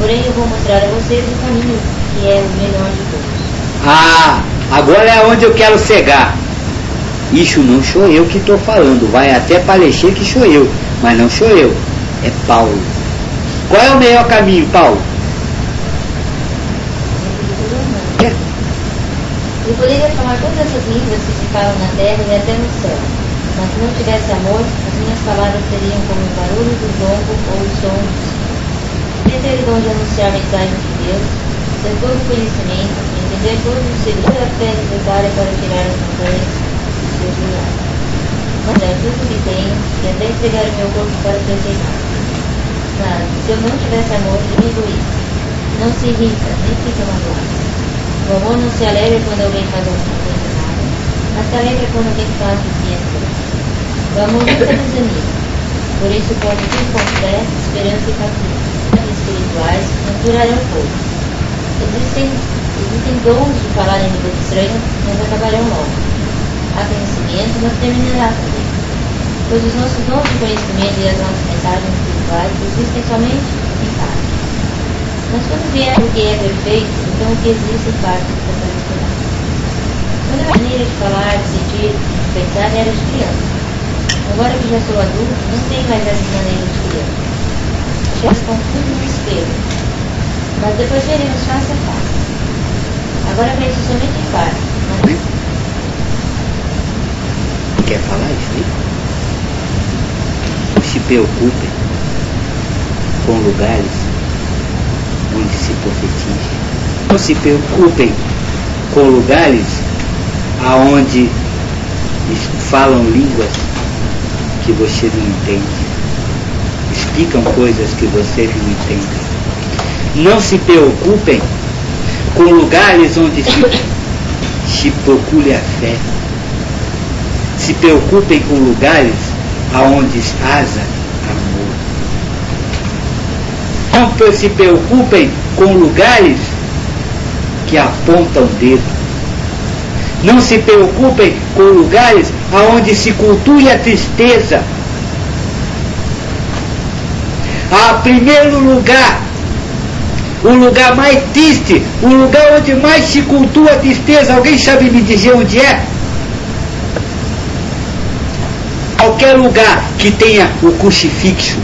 Porém eu vou mostrar a vocês o caminho que é o melhor de todos. Ah, agora é onde eu quero chegar. Isso não sou eu que estou falando, vai até parecer que sou eu, mas não sou eu, é Paulo. Qual é o melhor caminho, Paulo? Eu poderia falar todas essas línguas que se falam na terra e até no céu, mas se não tivesse amor, as minhas palavras seriam como o barulho do jongo ou o som do sino. Queria ter o dom de anunciar mensagens de Deus, ter todo o conhecimento, entender todos os segredos da fé necessária para tirar as montanhas dos seus lugares. Mas é tudo o que tenho e até entregar o meu corpo para ser queimado. Mas, se eu não tivesse amor, seria egoísta. Não se irrita, nem fica magoado. O amor não se alegra quando alguém faz alguma coisa errada, mas se alegra quando alguém faz o que é certo. O amor nunca desanima, por isso pode vir com fé, esperança e paciência. Os espirituais não durarão pouco. Existem dons de falar em línguas estranhas, mas acabarão logo. Há conhecimento, mas terminará também. Pois os nossos dons de conhecimento e as nossas mensagens espirituais existem somente em parte. Mas quando vier o que é perfeito, então o que existe em parte desaparecerá. Quando a maneira de falar, de sentir, de pensar era de criança. Agora que já sou adulto, não tenho mais essas maneiras de criança. Já estão tudo no espelho. Mas depois veremos face a face. Agora penso somente em paz. Mas... Quer falar isso aí? Não se preocupem com lugares onde se profetiza. Não se preocupem com lugares aonde falam línguas que você não entende. Explicam coisas que vocês não entendem. Não se preocupem com lugares onde se procure a fé. Se preocupem com lugares aonde haja amor. Não se preocupem com lugares que apontam o dedo. Não se preocupem com lugares aonde se culture a tristeza. A primeiro lugar, o lugar mais triste, o lugar onde mais se cultua a tristeza, alguém sabe me dizer onde é? Qualquer lugar que tenha o crucifixo,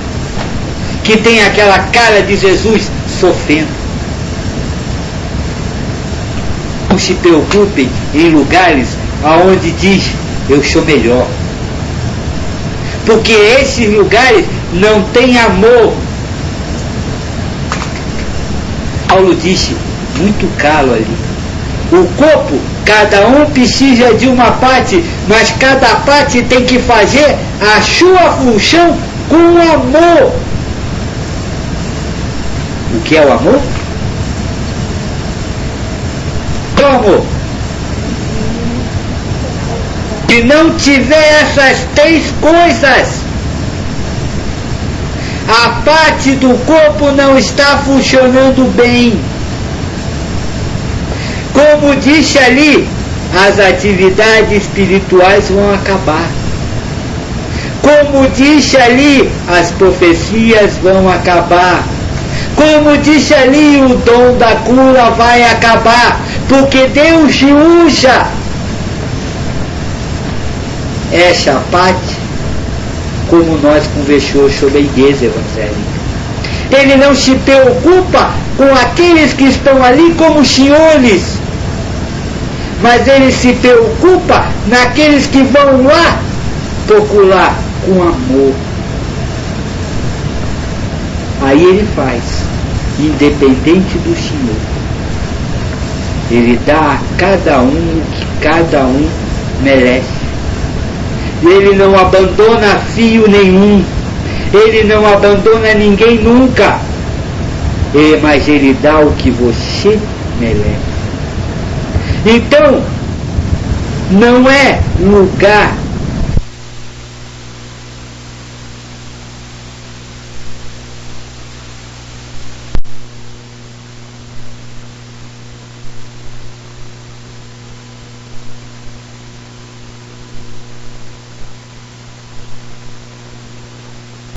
que tenha aquela cara de Jesus sofrendo. Não se preocupem em lugares aonde diz, eu sou melhor. Porque esses lugares não têm amor. Paulo disse, muito calo ali. O corpo, cada um precisa de uma parte, mas cada parte tem que fazer a sua função com amor. O que é o amor? O amor. Se não tiver essas três coisas, a parte do corpo não está funcionando bem. Como disse ali, as atividades espirituais vão acabar. Como disse ali, as profecias vão acabar. Como disse ali, o dom da cura vai acabar. Porque Deus usa essa parte, como nós conversamos sobre a igreja evangélica. Ele não se preocupa com aqueles que estão ali como senhores, mas ele se preocupa naqueles que vão lá procurar com amor. Aí ele faz, independente do Senhor. Ele dá a cada um o que cada um merece. Ele não abandona fio nenhum. Ele não abandona ninguém nunca. Mas ele dá o que você merece. Então, não é lugar